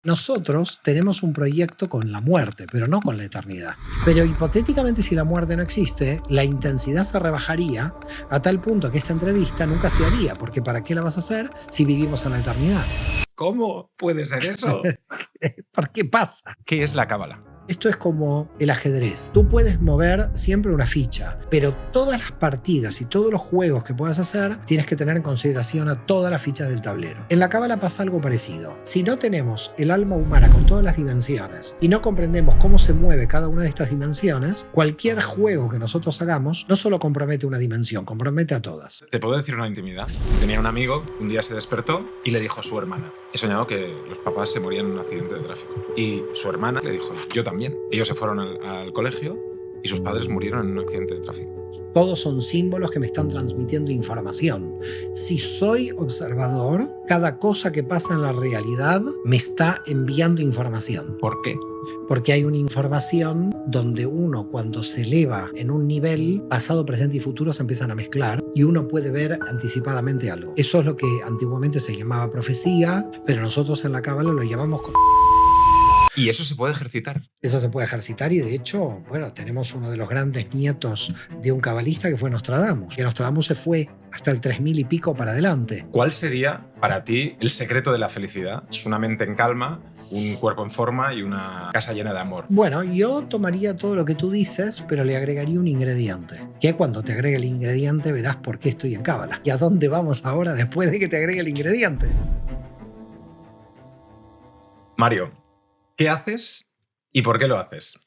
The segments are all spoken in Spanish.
Nosotros tenemos un proyecto con la muerte, pero no con la eternidad. Pero hipotéticamente, si la muerte no existe, la intensidad se rebajaría a tal punto que esta entrevista nunca se haría, porque ¿para qué la vas a hacer si vivimos en la eternidad? ¿Cómo puede ser eso? ¿Por qué pasa? ¿Qué es la cábala? Esto es como el ajedrez. Tú puedes mover siempre una ficha, pero todas las partidas y todos los juegos que puedas hacer, tienes que tener en consideración a todas las fichas del tablero. En la cábala pasa algo parecido. Si no tenemos el alma humana con todas las dimensiones y no comprendemos cómo se mueve cada una de estas dimensiones, cualquier juego que nosotros hagamos no solo compromete una dimensión, compromete a todas. Te puedo decir una intimidad. Tenía un amigo, un día se despertó y le dijo a su hermana: he soñado que los papás se morían en un accidente de tráfico. Y su hermana le dijo: yo también. Ellos se fueron al colegio y sus padres murieron en un accidente de tráfico. Todos son símbolos que me están transmitiendo información. Si soy observador, cada cosa que pasa en la realidad me está enviando información. ¿Por qué? Porque hay una información donde uno, cuando se eleva en un nivel, pasado, presente y futuro se empiezan a mezclar y uno puede ver anticipadamente algo. Eso es lo que antiguamente se llamaba profecía, pero nosotros en la cábala lo llamamos... ¿Y eso se puede ejercitar? Eso se puede ejercitar y de hecho, bueno, tenemos uno de los grandes nietos de un cabalista que fue Nostradamus. Que Nostradamus se fue hasta el 3000 y pico para adelante. ¿Cuál sería para ti el secreto de la felicidad? Es una mente en calma, un cuerpo en forma y una casa llena de amor. Bueno, yo tomaría todo lo que tú dices, pero le agregaría un ingrediente. Que cuando te agregue el ingrediente verás por qué estoy en cábala. ¿Y a dónde vamos ahora después de que te agregue el ingrediente? Mario, ¿qué haces y por qué lo haces?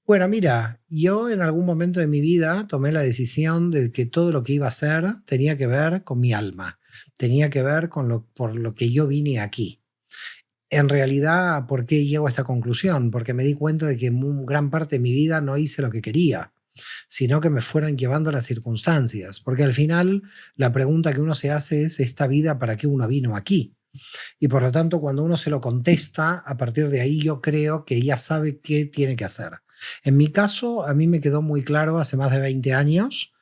Bueno, mira, yo en algún momento de mi vida tomé la decisión de que todo lo que iba a hacer tenía que ver con mi alma, tenía que ver con por lo que yo vine aquí. En realidad, ¿por qué llego a esta conclusión? Porque me di cuenta de que en gran parte de mi vida no hice lo que quería, sino que me fueron llevando las circunstancias. Porque al final, la pregunta que uno se hace es: ¿esta vida para qué uno vino aquí? Y por lo tanto, cuando uno se lo contesta, a partir de ahí yo creo que ya sabe qué tiene que hacer. En mi caso, a mí me quedó muy claro hace más de 20 años,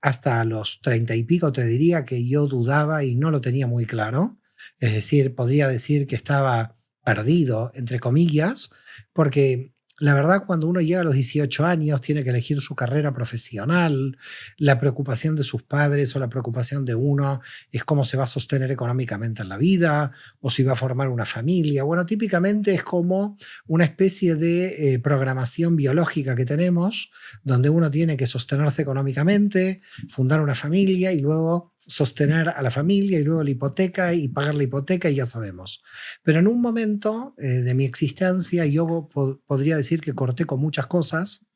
hasta los 30 y pico te diría que yo dudaba y no lo tenía muy claro. Es decir, podría decir que estaba perdido, entre comillas, porque la verdad, cuando uno llega a los 18 años, tiene que elegir su carrera profesional. La preocupación de sus padres o la preocupación de uno es cómo se va a sostener económicamente en la vida o si va a formar una familia. Bueno, típicamente es como una especie de programación biológica que tenemos, donde uno tiene que sostenerse económicamente, fundar una familia y luego sostener a la familia y luego la hipoteca y pagar la hipoteca y ya sabemos. Pero en un momento de mi existencia yo podría decir que corté con muchas cosas,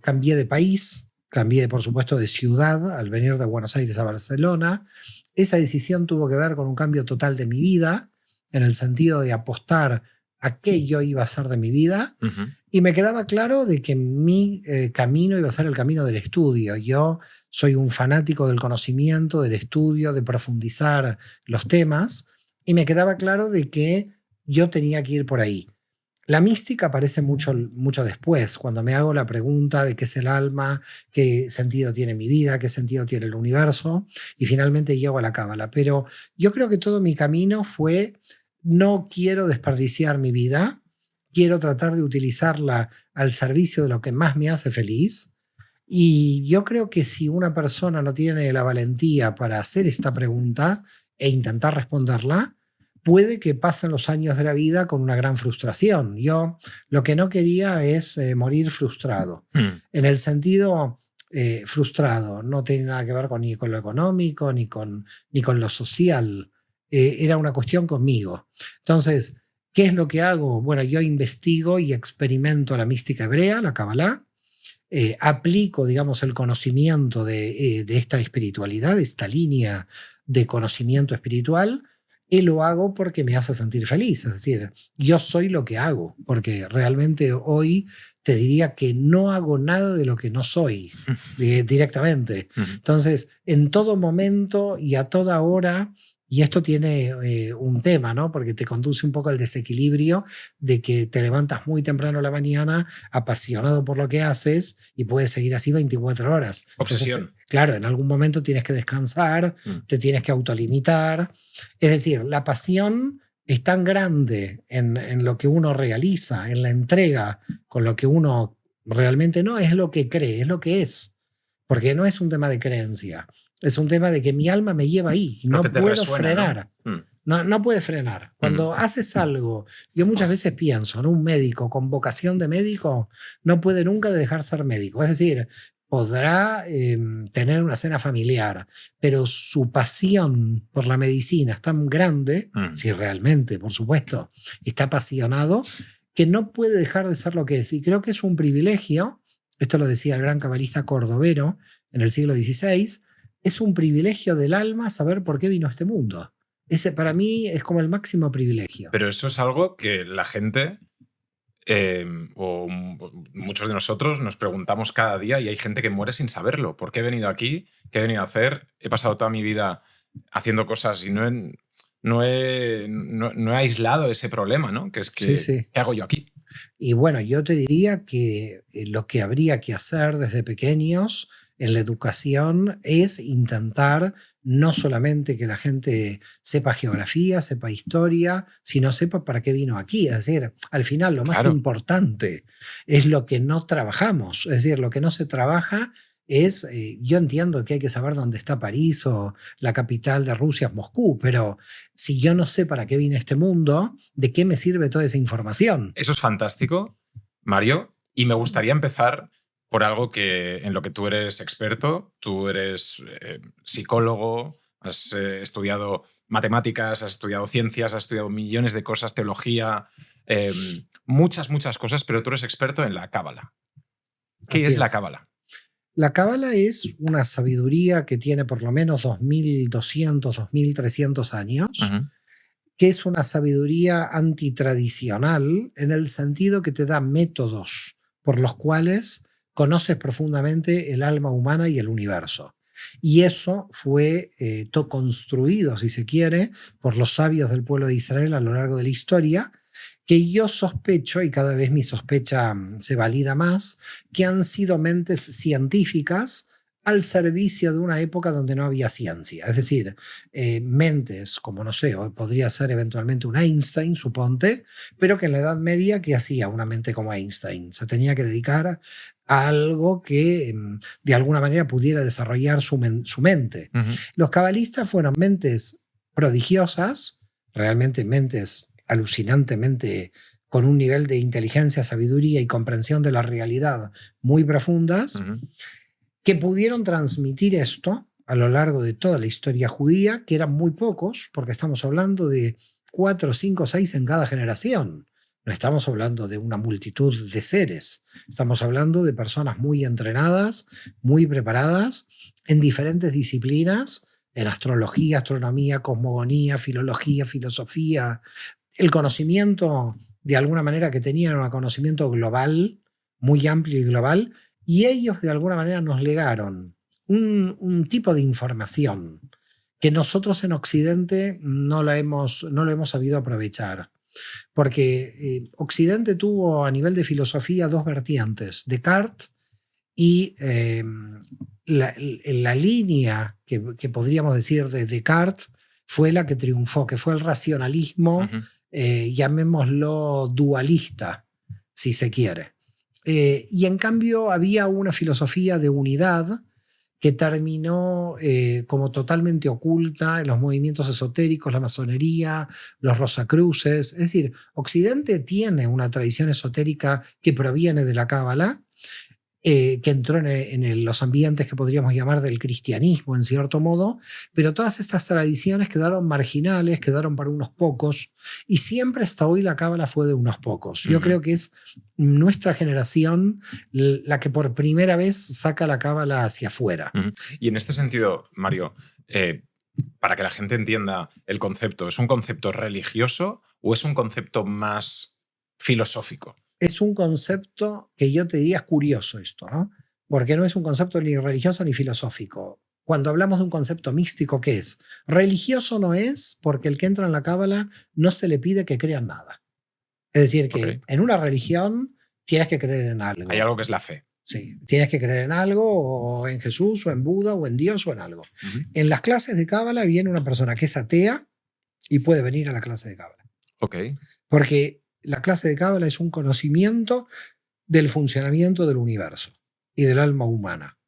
cambié de país, cambié por supuesto de ciudad al venir de Buenos Aires a Barcelona. Esa decisión tuvo que ver con un cambio total de mi vida, en el sentido de apostar a qué yo iba a hacer de mi vida. Y me quedaba claro de que mi camino iba a ser el camino del estudio. Yo soy un fanático del conocimiento, del estudio, de profundizar los temas, y me quedaba claro de que yo tenía que ir por ahí. La mística aparece mucho después, cuando me hago la pregunta de qué es el alma, qué sentido tiene mi vida, qué sentido tiene el universo, y finalmente llego a la cábala. Pero yo creo que todo mi camino fue: no quiero desperdiciar mi vida, quiero tratar de utilizarla al servicio de lo que más me hace feliz. Y yo creo que si una persona no tiene la valentía para hacer esta pregunta e intentar responderla, puede que pasen los años de la vida con una gran frustración. Yo lo que no quería es morir frustrado. En el sentido frustrado, no tiene nada que ver ni con lo económico, ni con lo social. Era una cuestión conmigo. Entonces, ¿qué es lo que hago? Bueno, yo investigo y experimento la mística hebrea, la Kabbalah. Aplico, digamos, el conocimiento de esta espiritualidad, de esta línea de conocimiento espiritual, y lo hago porque me hace sentir feliz. Es decir, yo soy lo que hago, porque realmente hoy te diría que no hago nada de lo que no soy directamente. Entonces, en todo momento y a toda hora. Y esto tiene un tema, ¿no? Porque te conduce un poco al desequilibrio de que te levantas muy temprano a la mañana, apasionado por lo que haces, y puedes seguir así 24 horas. Obsesión. Entonces, claro, en algún momento tienes que descansar, te tienes que autolimitar. Es decir, la pasión es tan grande en lo que uno realiza, en la entrega con lo que uno realmente no es lo que cree, es lo que es. Porque no es un tema de creencia, es un tema de que mi alma me lleva ahí, Lo que no te puedo resuena, ¿no? frenar. No, no puede frenar. Cuando haces algo, yo muchas veces pienso, ¿no? Un médico con vocación de médico no puede nunca dejar ser médico. Es decir, podrá tener una cena familiar, pero su pasión por la medicina es tan grande, si realmente, por supuesto, está apasionado, que no puede dejar de ser lo que es. Y creo que es un privilegio, esto lo decía el gran cabalista cordobero en el siglo XVI, es un privilegio del alma saber por qué vino a este mundo. Ese para mí es como el máximo privilegio. Pero eso es algo que la gente, o muchos de nosotros, nos preguntamos cada día y hay gente que muere sin saberlo. ¿Por qué he venido aquí? ¿Qué he venido a hacer? He pasado toda mi vida haciendo cosas y no he aislado ese problema, ¿no? Que es que, Sí. ¿qué hago yo aquí? Y bueno, yo te diría que lo que habría que hacer desde pequeños en la educación es intentar no solamente que la gente sepa geografía, sepa historia, sino sepa para qué vino aquí. Es decir, al final lo más importante es lo que no trabajamos. Es decir, lo que no se trabaja es, yo entiendo que hay que saber dónde está París o la capital de Rusia es Moscú, pero si yo no sé para qué viene este mundo, ¿de qué me sirve toda esa información? Eso es fantástico, Mario, y me gustaría empezar por algo en lo que tú eres experto. Tú eres psicólogo, has estudiado matemáticas, has estudiado ciencias, has estudiado millones de cosas, teología, muchas cosas, pero tú eres experto en la cábala. ¿Qué es la cábala? La cábala es una sabiduría que tiene por lo menos 2200, 2300 años, que es una sabiduría antitradicional en el sentido que te da métodos por los cuales conoces profundamente el alma humana y el universo. Y eso fue construido, si se quiere, por los sabios del pueblo de Israel a lo largo de la historia, que yo sospecho, y cada vez mi sospecha se valida más, que han sido mentes científicas al servicio de una época donde no había ciencia. Es decir, mentes como, no sé, podría ser eventualmente un Einstein, suponte, pero que en la Edad Media, ¿qué hacía una mente como Einstein? Se tenía que dedicar a algo que de alguna manera pudiera desarrollar su mente. Los cabalistas fueron mentes prodigiosas, realmente mentes alucinantemente con un nivel de inteligencia, sabiduría y comprensión de la realidad muy profundas, que pudieron transmitir esto a lo largo de toda la historia judía, que eran muy pocos, porque estamos hablando de 4, 5, 6 en cada generación. No estamos hablando de una multitud de seres, estamos hablando de personas muy entrenadas, muy preparadas en diferentes disciplinas, en astrología, astronomía, cosmogonía, filología, filosofía. El conocimiento, de alguna manera, que tenían era un conocimiento global, muy amplio y global, y ellos de alguna manera nos legaron un tipo de información que nosotros en Occidente no lo hemos sabido aprovechar. Porque Occidente tuvo a nivel de filosofía dos vertientes, Descartes y la línea que podríamos decir de Descartes fue la que triunfó, que fue el racionalismo, llamémoslo dualista, si se quiere. Y en cambio había una filosofía de unidad que terminó como totalmente oculta en los movimientos esotéricos, la masonería, los rosacruces. Es decir, Occidente tiene una tradición esotérica que proviene de la cábala, que entró en los ambientes que podríamos llamar del cristianismo, en cierto modo, pero todas estas tradiciones quedaron marginales, quedaron para unos pocos, y siempre hasta hoy la cábala fue de unos pocos. Yo creo que es nuestra generación la que por primera vez saca la cábala hacia afuera. Y en este sentido, Mario, para que la gente entienda el concepto, ¿es un concepto religioso o es un concepto más filosófico? Es un concepto que yo te diría es curioso esto, ¿no? Porque no es un concepto ni religioso ni filosófico. Cuando hablamos de un concepto místico, ¿qué es? Religioso no es porque el que entra en la cábala no se le pide que crea en nada. Es decir, que en una religión tienes que creer en algo. Hay algo que es la fe. Sí, tienes que creer en algo, o en Jesús, o en Buda, o en Dios, o en algo. En las clases de cábala viene una persona que es atea y puede venir a la clase de cábala. Ok. Porque la clase de Cábala es un conocimiento del funcionamiento del universo y del alma humana.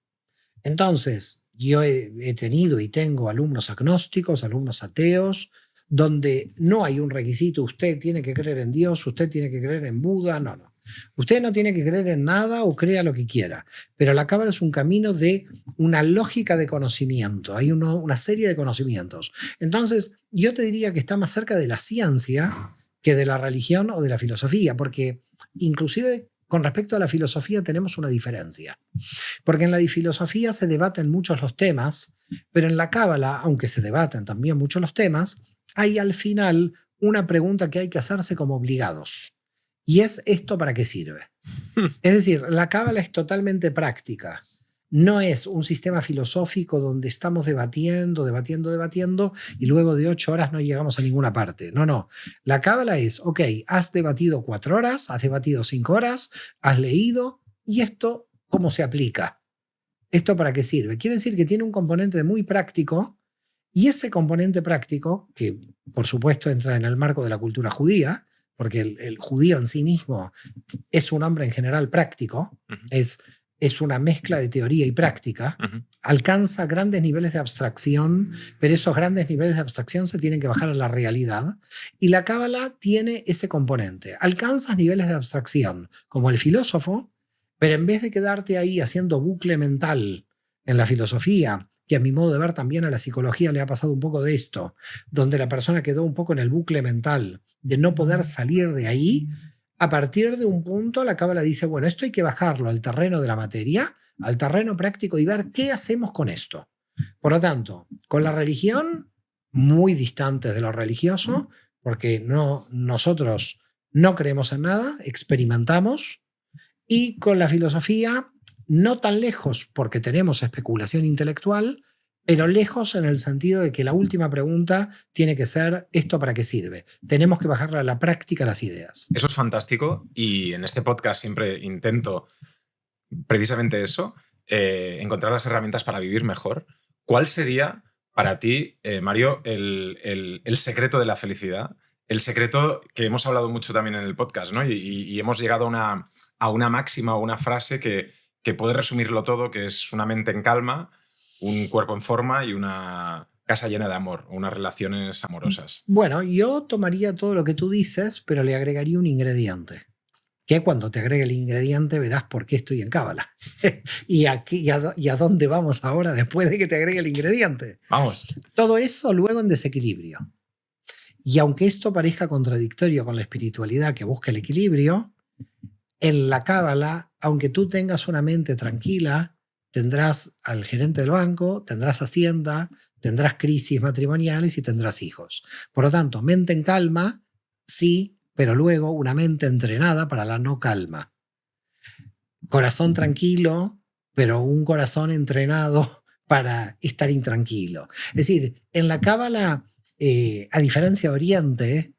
Entonces, yo he tenido y tengo alumnos agnósticos, alumnos ateos, donde no hay un requisito, usted tiene que creer en Dios, usted tiene que creer en Buda, no. Usted no tiene que creer en nada o crea lo que quiera, pero la Cábala es un camino de una lógica de conocimiento, hay una serie de conocimientos. Entonces, yo te diría que está más cerca de la ciencia que de la religión o de la filosofía, porque inclusive con respecto a la filosofía tenemos una diferencia. Porque en la filosofía se debaten muchos los temas, pero en la Cábala, aunque se debaten también muchos los temas, hay al final una pregunta que hay que hacerse como obligados. Y es: ¿esto para qué sirve? Es decir, la Cábala es totalmente práctica. No es un sistema filosófico donde estamos debatiendo y luego de 8 horas no llegamos a ninguna parte. No. La Cábala es: ok, has debatido 4 horas, has debatido 5 horas, has leído, y esto, ¿cómo se aplica? ¿Esto para qué sirve? Quiere decir que tiene un componente muy práctico, y ese componente práctico, que por supuesto entra en el marco de la cultura judía, porque el judío en sí mismo es un hombre en general práctico, es una mezcla de teoría y práctica, alcanza grandes niveles de abstracción, pero esos grandes niveles de abstracción se tienen que bajar a la realidad, y la Cábala tiene ese componente. Alcanzas niveles de abstracción como el filósofo, pero en vez de quedarte ahí haciendo bucle mental en la filosofía, que a mi modo de ver también a la psicología le ha pasado un poco de esto, donde la persona quedó un poco en el bucle mental de no poder salir de ahí, a partir de un punto la Cábala dice: bueno, esto hay que bajarlo al terreno de la materia, al terreno práctico, y ver qué hacemos con esto. Por lo tanto, con la religión, muy distantes de lo religioso, porque nosotros no creemos en nada, experimentamos, y con la filosofía, no tan lejos porque tenemos especulación intelectual, pero lejos en el sentido de que la última pregunta tiene que ser: ¿esto para qué sirve? Tenemos que bajarle a la práctica las ideas. Eso es fantástico, y en este podcast siempre intento precisamente eso, encontrar las herramientas para vivir mejor. ¿Cuál sería para ti, Mario, el secreto de la felicidad? El secreto que hemos hablado mucho también en el podcast, ¿no? Y hemos llegado a una máxima o una frase que puede resumirlo todo, que es una mente en calma, un cuerpo en forma y una casa llena de amor, o unas relaciones amorosas. Bueno, yo tomaría todo lo que tú dices, pero le agregaría un ingrediente. Que cuando te agregue el ingrediente verás por qué estoy en Cábala. y a dónde vamos ahora después de que te agregue el ingrediente. Vamos. Todo eso luego en desequilibrio. Y aunque esto parezca contradictorio con la espiritualidad que busca el equilibrio, en la Cábala, aunque tú tengas una mente tranquila, tendrás al gerente del banco, tendrás Hacienda, tendrás crisis matrimoniales y tendrás hijos. Por lo tanto, mente en calma, sí, pero luego una mente entrenada para la no calma. Corazón tranquilo, pero un corazón entrenado para estar intranquilo. Es decir, en la Cábala, a diferencia de Oriente,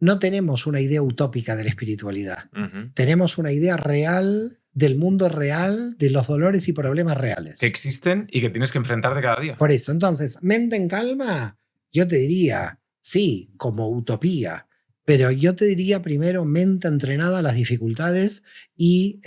no tenemos una idea utópica de la espiritualidad. Tenemos una idea real del mundo real, de los dolores y problemas reales. Que existen y que tienes que enfrentarte cada día. Por eso, entonces, mente en calma, yo te diría, sí, como utopía, pero yo te diría primero mente entrenada a las dificultades y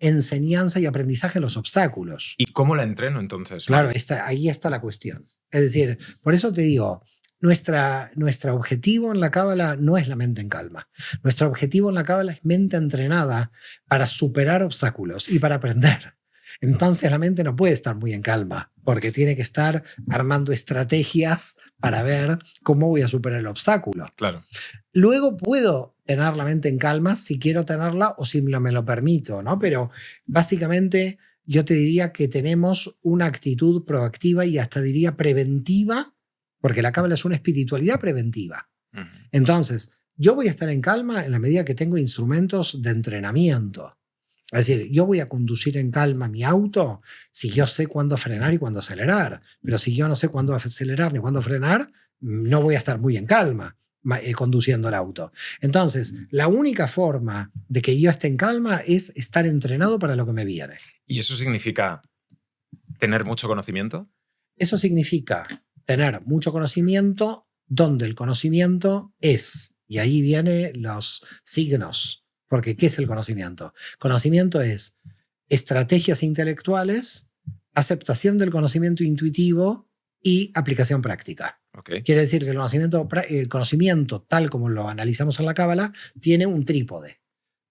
enseñanza y aprendizaje a los obstáculos. ¿Y cómo la entreno entonces? Claro, ahí está la cuestión. Es decir, por eso te digo, nuestro objetivo en la Cábala no es la mente en calma. Nuestro objetivo en la Cábala es mente entrenada para superar obstáculos y para aprender. Entonces la mente no puede estar muy en calma, porque tiene que estar armando estrategias para ver cómo voy a superar el obstáculo. Claro. Luego puedo tener la mente en calma si quiero tenerla o si me lo permito, ¿no? Pero básicamente yo te diría que tenemos una actitud proactiva y hasta diría preventiva, porque la Cábala es una espiritualidad preventiva. Entonces, yo voy a estar en calma en la medida que tengo instrumentos de entrenamiento. Es decir, yo voy a conducir en calma mi auto si yo sé cuándo frenar y cuándo acelerar. Pero si yo no sé cuándo acelerar ni cuándo frenar, no voy a estar muy en calma conduciendo el auto. Entonces, la única forma de que yo esté en calma es estar entrenado para lo que me viene. ¿Y eso significa tener mucho conocimiento? Eso significa tener mucho conocimiento, donde el conocimiento es Y ahí vienen los signos. Porque, ¿qué es el conocimiento? Conocimiento es estrategias intelectuales, aceptación del conocimiento intuitivo y aplicación práctica. Okay. Quiere decir que el conocimiento, tal como lo analizamos en la Cábala, tiene un trípode.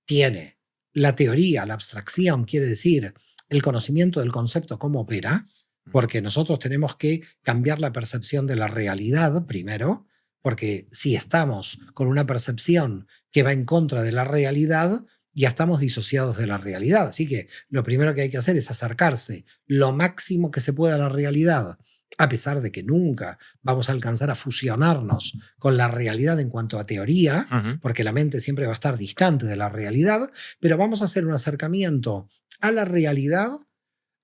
Tiene la teoría, la abstracción, quiere decir el conocimiento del concepto, cómo opera, porque nosotros tenemos que cambiar la percepción de la realidad primero, porque si estamos con una percepción que va en contra de la realidad, ya estamos disociados de la realidad. Así que lo primero que hay que hacer es acercarse lo máximo que se pueda a la realidad, a pesar de que nunca vamos a alcanzar a fusionarnos con la realidad en cuanto a teoría, porque la mente siempre va a estar distante de la realidad, pero vamos a hacer un acercamiento a la realidad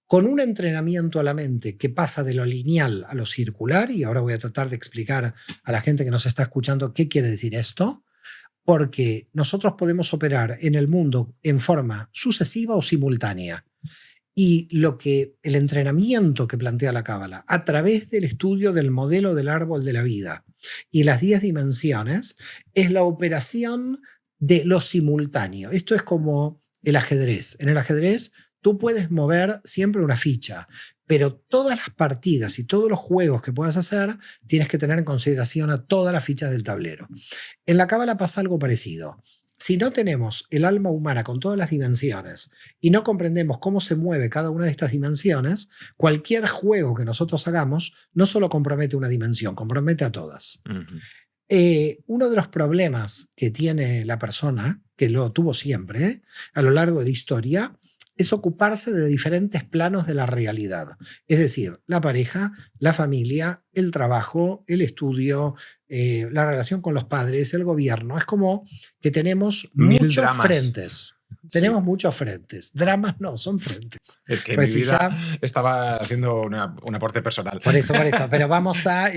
con un entrenamiento a la mente que pasa de lo lineal a lo circular, y ahora voy a tratar de explicar a la gente que nos está escuchando qué quiere decir esto, porque nosotros podemos operar en el mundo en forma sucesiva o simultánea. Y el entrenamiento que plantea la Cábala a través del estudio del modelo del árbol de la vida y las 10 dimensiones es la operación de lo simultáneo. Esto es como el ajedrez. En el ajedrez tú puedes mover siempre una ficha, pero todas las partidas y todos los juegos que puedas hacer tienes que tener en consideración a todas las fichas del tablero. En la Cábala pasa algo parecido. Si no tenemos el alma humana con todas las dimensiones y no comprendemos cómo se mueve cada una de estas dimensiones, cualquier juego que nosotros hagamos no solo compromete una dimensión, compromete a todas. Uno de los problemas que tiene la persona, que lo tuvo siempre a lo largo de la historia, es ocuparse de diferentes planos de la realidad. Es decir, la pareja, la familia, el trabajo, el estudio, la relación con los padres, el gobierno. Es como que tenemos muchos frentes. Tenemos muchos frentes. Dramas no, son frentes. Es que pues en mi vida estaba haciendo un aporte personal. Por eso. Pero vamos a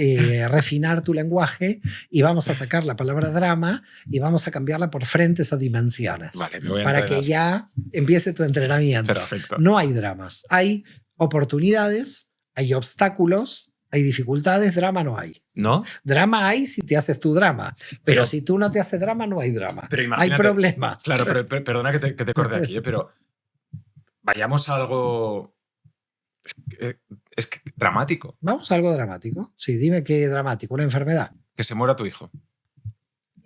refinar tu lenguaje y vamos a sacar la palabra drama y vamos a cambiarla por frentes o dimensiones. Vale, me voy a para entrenar. que ya empiece tu entrenamiento. Perfecto. No hay dramas. Hay oportunidades, hay obstáculos, hay dificultades, drama no hay. ¿No? Drama hay si te haces tu drama, pero si tú no te haces drama, no hay drama. Pero hay problemas. Claro, pero perdona que te corte aquí, pero vayamos a algo es que dramático. ¿Vamos a algo dramático? Sí, dime qué dramático. Una enfermedad. Que se muera tu hijo.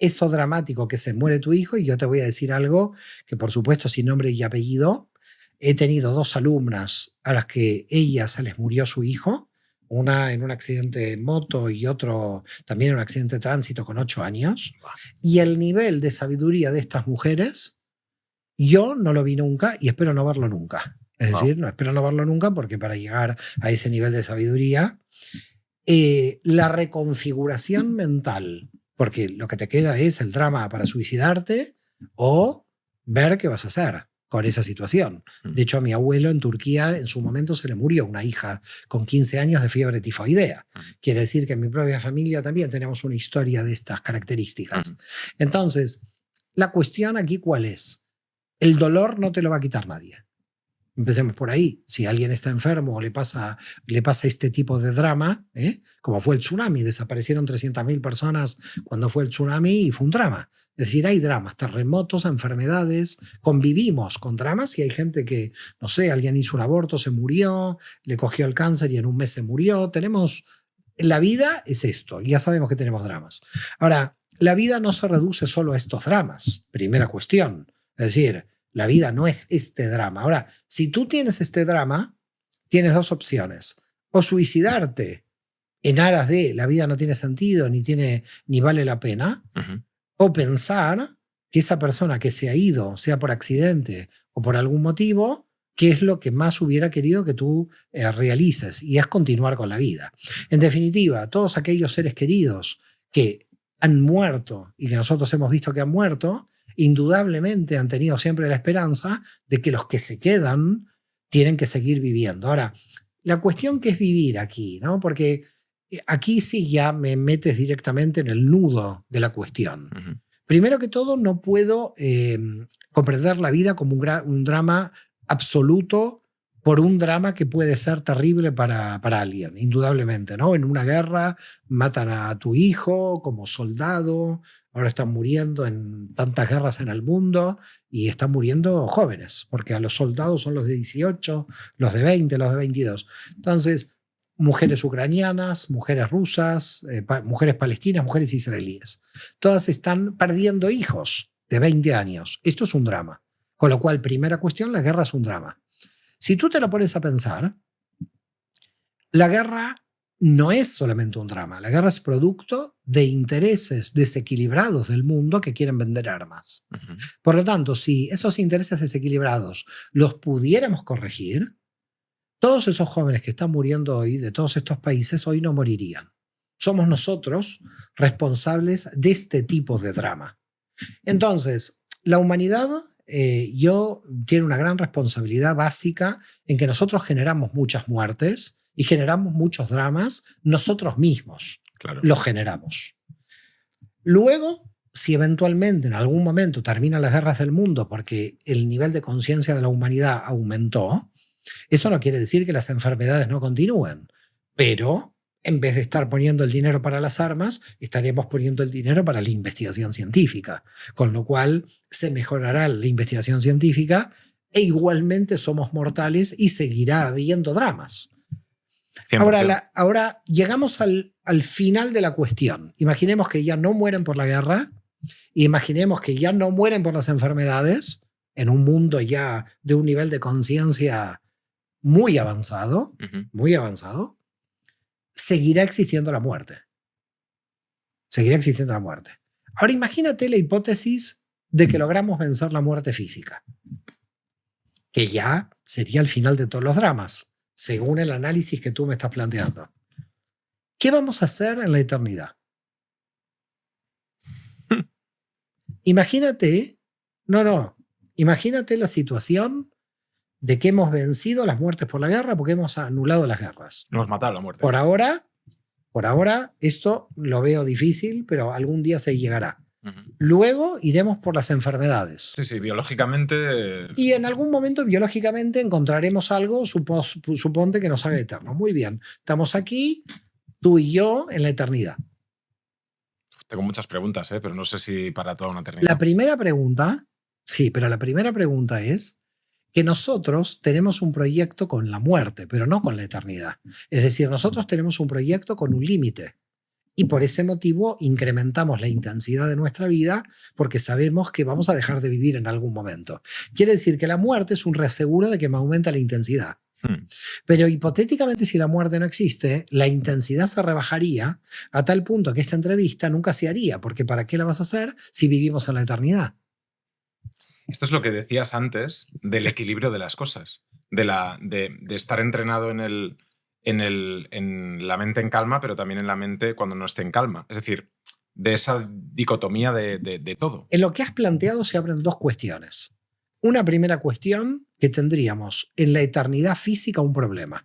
Eso dramático que se muere tu hijo, y yo te voy a decir algo que, por supuesto, sin nombre y apellido, he tenido 2 alumnas a las que se les murió su hijo. Una en un accidente de moto y otro también en un accidente de tránsito con 8 años. Y el nivel de sabiduría de estas mujeres, yo no lo vi nunca y espero no verlo nunca. Es decir, no espero no verlo nunca porque para llegar a ese nivel de sabiduría, la reconfiguración mental, porque lo que te queda es el drama para suicidarte o ver qué vas a hacer con esa situación. De hecho, a mi abuelo en Turquía en su momento se le murió una hija con 15 años de fiebre tifoidea. Quiere decir que en mi propia familia también tenemos una historia de estas características. Entonces, la cuestión aquí ¿cuál es? El dolor no te lo va a quitar nadie. Empecemos por ahí. Si alguien está enfermo o le pasa este tipo de drama, como fue el tsunami, desaparecieron 300.000 personas cuando fue el tsunami y fue un drama. Es decir, hay dramas, terremotos, enfermedades, convivimos con dramas y hay gente que, no sé, alguien hizo un aborto, se murió, le cogió el cáncer y en un mes se murió. La vida es esto, ya sabemos que tenemos dramas. Ahora, la vida no se reduce solo a estos dramas, primera cuestión. Es decir, la vida no es este drama. Ahora, si tú tienes este drama, tienes 2 opciones. O suicidarte en aras de la vida no tiene sentido ni vale la pena, o pensar que esa persona que se ha ido, sea por accidente o por algún motivo, qué es lo que más hubiera querido que tú realices, y es continuar con la vida. En definitiva, todos aquellos seres queridos que han muerto y que nosotros hemos visto que han muerto, indudablemente han tenido siempre la esperanza de que los que se quedan tienen que seguir viviendo. Ahora, la cuestión que es vivir aquí, ¿no? Porque aquí sí ya me metes directamente en el nudo de la cuestión. Primero que todo, no puedo comprender la vida como un drama absoluto por un drama que puede ser terrible para alguien, indudablemente, ¿no? En una guerra matan a tu hijo como soldado, ahora están muriendo en tantas guerras en el mundo y están muriendo jóvenes, porque a los soldados son los de 18, los de 20, los de 22. Entonces, mujeres ucranianas, mujeres rusas, mujeres palestinas, mujeres israelíes. Todas están perdiendo hijos de 20 años. Esto es un drama. Con lo cual, primera cuestión, la guerra es un drama. Si tú te lo pones a pensar, la guerra no es solamente un drama. La guerra es producto de intereses desequilibrados del mundo que quieren vender armas. Ujú. Por lo tanto, si esos intereses desequilibrados los pudiéramos corregir, todos esos jóvenes que están muriendo hoy de todos estos países hoy no morirían. Somos nosotros responsables de este tipo de drama. Entonces, la humanidad tiene una gran responsabilidad básica en que nosotros generamos muchas muertes y generamos muchos dramas nosotros mismos. Claro. Los generamos. Luego, si eventualmente en algún momento terminan las guerras del mundo porque el nivel de conciencia de la humanidad aumentó, eso no quiere decir que las enfermedades no continúen, pero en vez de estar poniendo el dinero para las armas, estaremos poniendo el dinero para la investigación científica, con lo cual se mejorará la investigación científica e igualmente somos mortales y seguirá habiendo dramas. 100%. Ahora llegamos al final de la cuestión. Imaginemos que ya no mueren por la guerra, imaginemos que ya no mueren por las enfermedades, en un mundo ya de un nivel de conciencia muy avanzado, muy avanzado. Seguirá existiendo la muerte. Seguirá existiendo la muerte. Ahora imagínate la hipótesis de que logramos vencer la muerte física, que ya sería el final de todos los dramas, según el análisis que tú me estás planteando. ¿Qué vamos a hacer en la eternidad? Imagínate la situación de que hemos vencido las muertes por la guerra porque hemos anulado las guerras. Nos mataron la muerte. Por ahora, esto lo veo difícil, pero algún día se llegará. Luego iremos por las enfermedades. Sí, biológicamente. Y en algún momento, biológicamente, encontraremos algo, suponte que nos haga eternos. Muy bien, estamos aquí, tú y yo, en la eternidad. Tengo muchas preguntas, pero no sé si para toda una eternidad. La primera pregunta es que nosotros tenemos un proyecto con la muerte, pero no con la eternidad. Es decir, nosotros tenemos un proyecto con un límite. Y por ese motivo incrementamos la intensidad de nuestra vida porque sabemos que vamos a dejar de vivir en algún momento. Quiere decir que la muerte es un reaseguro de que me aumenta la intensidad. Pero hipotéticamente, si la muerte no existe, la intensidad se rebajaría a tal punto que esta entrevista nunca se haría, porque ¿para qué la vas a hacer si vivimos en la eternidad? Esto es lo que decías antes del equilibrio de las cosas, de estar entrenado en la mente en calma, pero también en la mente cuando no esté en calma. Es decir, de esa dicotomía de todo. En lo que has planteado se abren dos cuestiones. Una primera cuestión, que tendríamos en la eternidad física un problema.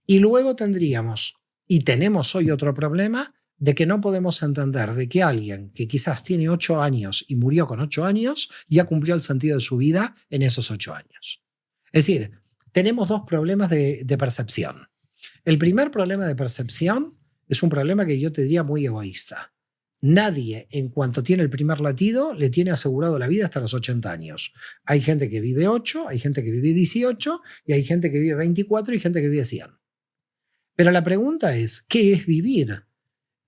Y luego tendríamos, y tenemos hoy otro problema, de que no podemos entender de que alguien que quizás tiene 8 años y murió con 8 años, ya cumplió el sentido de su vida en esos 8 años. Es decir, tenemos dos problemas de percepción. El primer problema de percepción es un problema que yo te diría muy egoísta. Nadie, en cuanto tiene el primer latido, le tiene asegurado la vida hasta los 80 años. Hay gente que vive 8, hay gente que vive 18, y hay gente que vive 24 y gente que vive 100. Pero la pregunta es, ¿qué es vivir?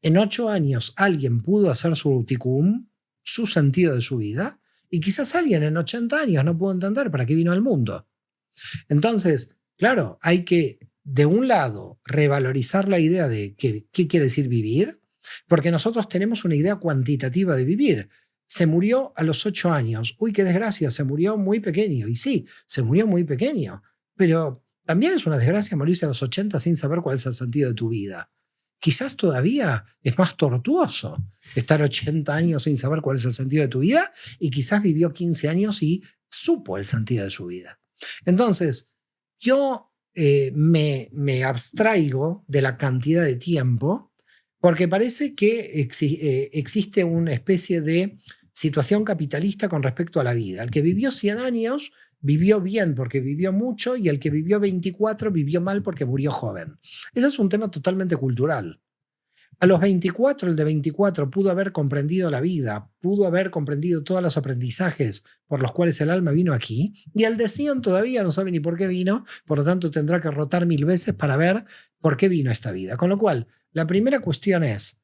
En 8 años alguien pudo hacer su uticum, su sentido de su vida, y quizás alguien en 80 años no pudo entender para qué vino al mundo. Entonces, claro, hay que, de un lado, revalorizar la idea de qué quiere decir vivir, porque nosotros tenemos una idea cuantitativa de vivir. Se murió a los 8 años. Uy, qué desgracia, se murió muy pequeño. Y sí, se murió muy pequeño. Pero también es una desgracia morirse a los 80 sin saber cuál es el sentido de tu vida. Quizás todavía es más tortuoso estar 80 años sin saber cuál es el sentido de tu vida, y quizás vivió 15 años y supo el sentido de su vida. Entonces, yo me abstraigo de la cantidad de tiempo porque parece que existe una especie de situación capitalista con respecto a la vida. El que vivió 100 años vivió bien porque vivió mucho y el que vivió 24 vivió mal porque murió joven. Ese es un tema totalmente cultural. A los 24, el de 24 pudo haber comprendido la vida, pudo haber comprendido todos los aprendizajes por los cuales el alma vino aquí, y el de 100 todavía no sabe ni por qué vino, por lo tanto tendrá que rotar 1000 veces para ver por qué vino esta vida. Con lo cual, la primera cuestión es,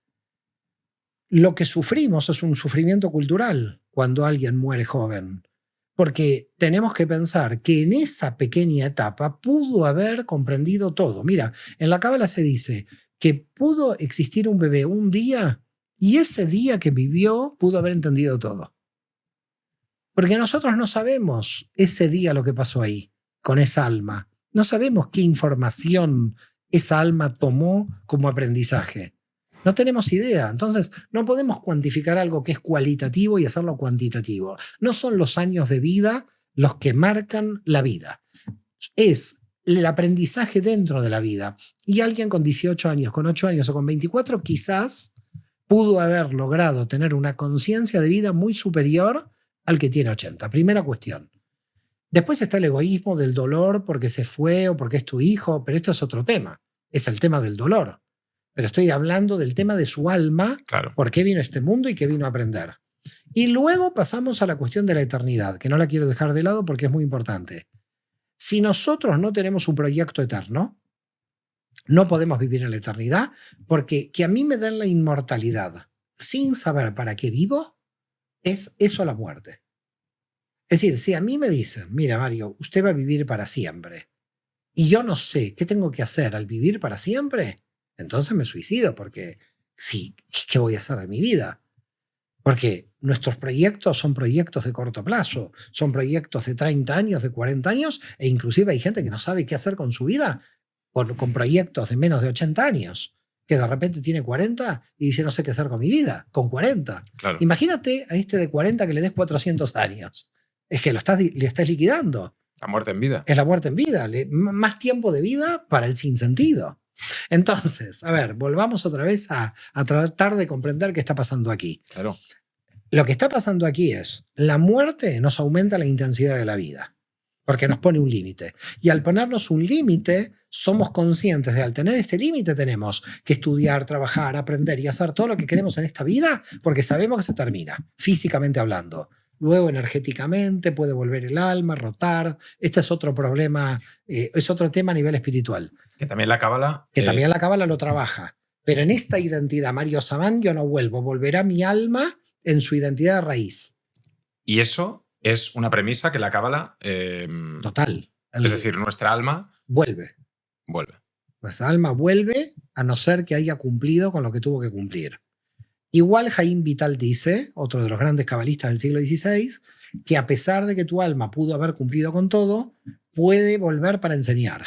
lo que sufrimos es un sufrimiento cultural cuando alguien muere joven. Porque tenemos que pensar que en esa pequeña etapa pudo haber comprendido todo. Mira, en la Cábala se dice que pudo existir un bebé un día y ese día que vivió pudo haber entendido todo. Porque nosotros no sabemos ese día lo que pasó ahí, con esa alma. No sabemos qué información esa alma tomó como aprendizaje. No tenemos idea. Entonces, no podemos cuantificar algo que es cualitativo y hacerlo cuantitativo. No son los años de vida los que marcan la vida. Es el aprendizaje dentro de la vida. Y alguien con 18 años, con 8 años o con 24 quizás pudo haber logrado tener una conciencia de vida muy superior al que tiene 80. Primera cuestión. Después está el egoísmo del dolor porque se fue o porque es tu hijo, pero esto es otro tema. Es el tema del dolor. Pero estoy hablando del tema de su alma, Claro. por qué vino a este mundo y qué vino a aprender. Y luego pasamos a la cuestión de la eternidad, que no la quiero dejar de lado porque es muy importante. Si nosotros no tenemos un proyecto eterno, no podemos vivir en la eternidad, porque que a mí me den la inmortalidad sin saber para qué vivo, es eso la muerte. Es decir, si a mí me dicen, mira Mario, usted va a vivir para siempre, y yo no sé qué tengo que hacer al vivir para siempre, entonces me suicido, porque sí, ¿qué voy a hacer de mi vida? Porque nuestros proyectos son proyectos de corto plazo, son proyectos de 30 años, de 40 años, e inclusive hay gente que no sabe qué hacer con su vida con proyectos de menos de 80 años, que de repente tiene 40 y dice no sé qué hacer con mi vida, con 40. Claro. Imagínate a este de 40 que le des 400 años. Es que le estás liquidando. La muerte en vida. Es la muerte en vida. Más tiempo de vida para el sinsentido. Entonces, a ver, volvamos otra vez a tratar de comprender qué está pasando aquí. Claro. Lo que está pasando aquí es, la muerte nos aumenta la intensidad de la vida, porque nos pone un límite. Y al ponernos un límite, somos conscientes de, al tener este límite, tenemos que estudiar, trabajar, aprender y hacer todo lo que queremos en esta vida, porque sabemos que se termina, físicamente hablando. Luego, energéticamente, puede volver el alma, rotar. Este es otro problema, es otro tema a nivel espiritual. Que también la Cábala... Que también la Cábala lo trabaja. Pero en esta identidad, Mario Samán, yo no vuelvo. Volverá mi alma en su identidad de raíz. Y eso es una premisa que la Cábala... Total. Es decir, nuestra alma... Vuelve. Nuestra alma vuelve a no ser que haya cumplido con lo que tuvo que cumplir. Igual Jaime Vital dice, otro de los grandes cabalistas del siglo XVI, que a pesar de que tu alma pudo haber cumplido con todo, puede volver para enseñar.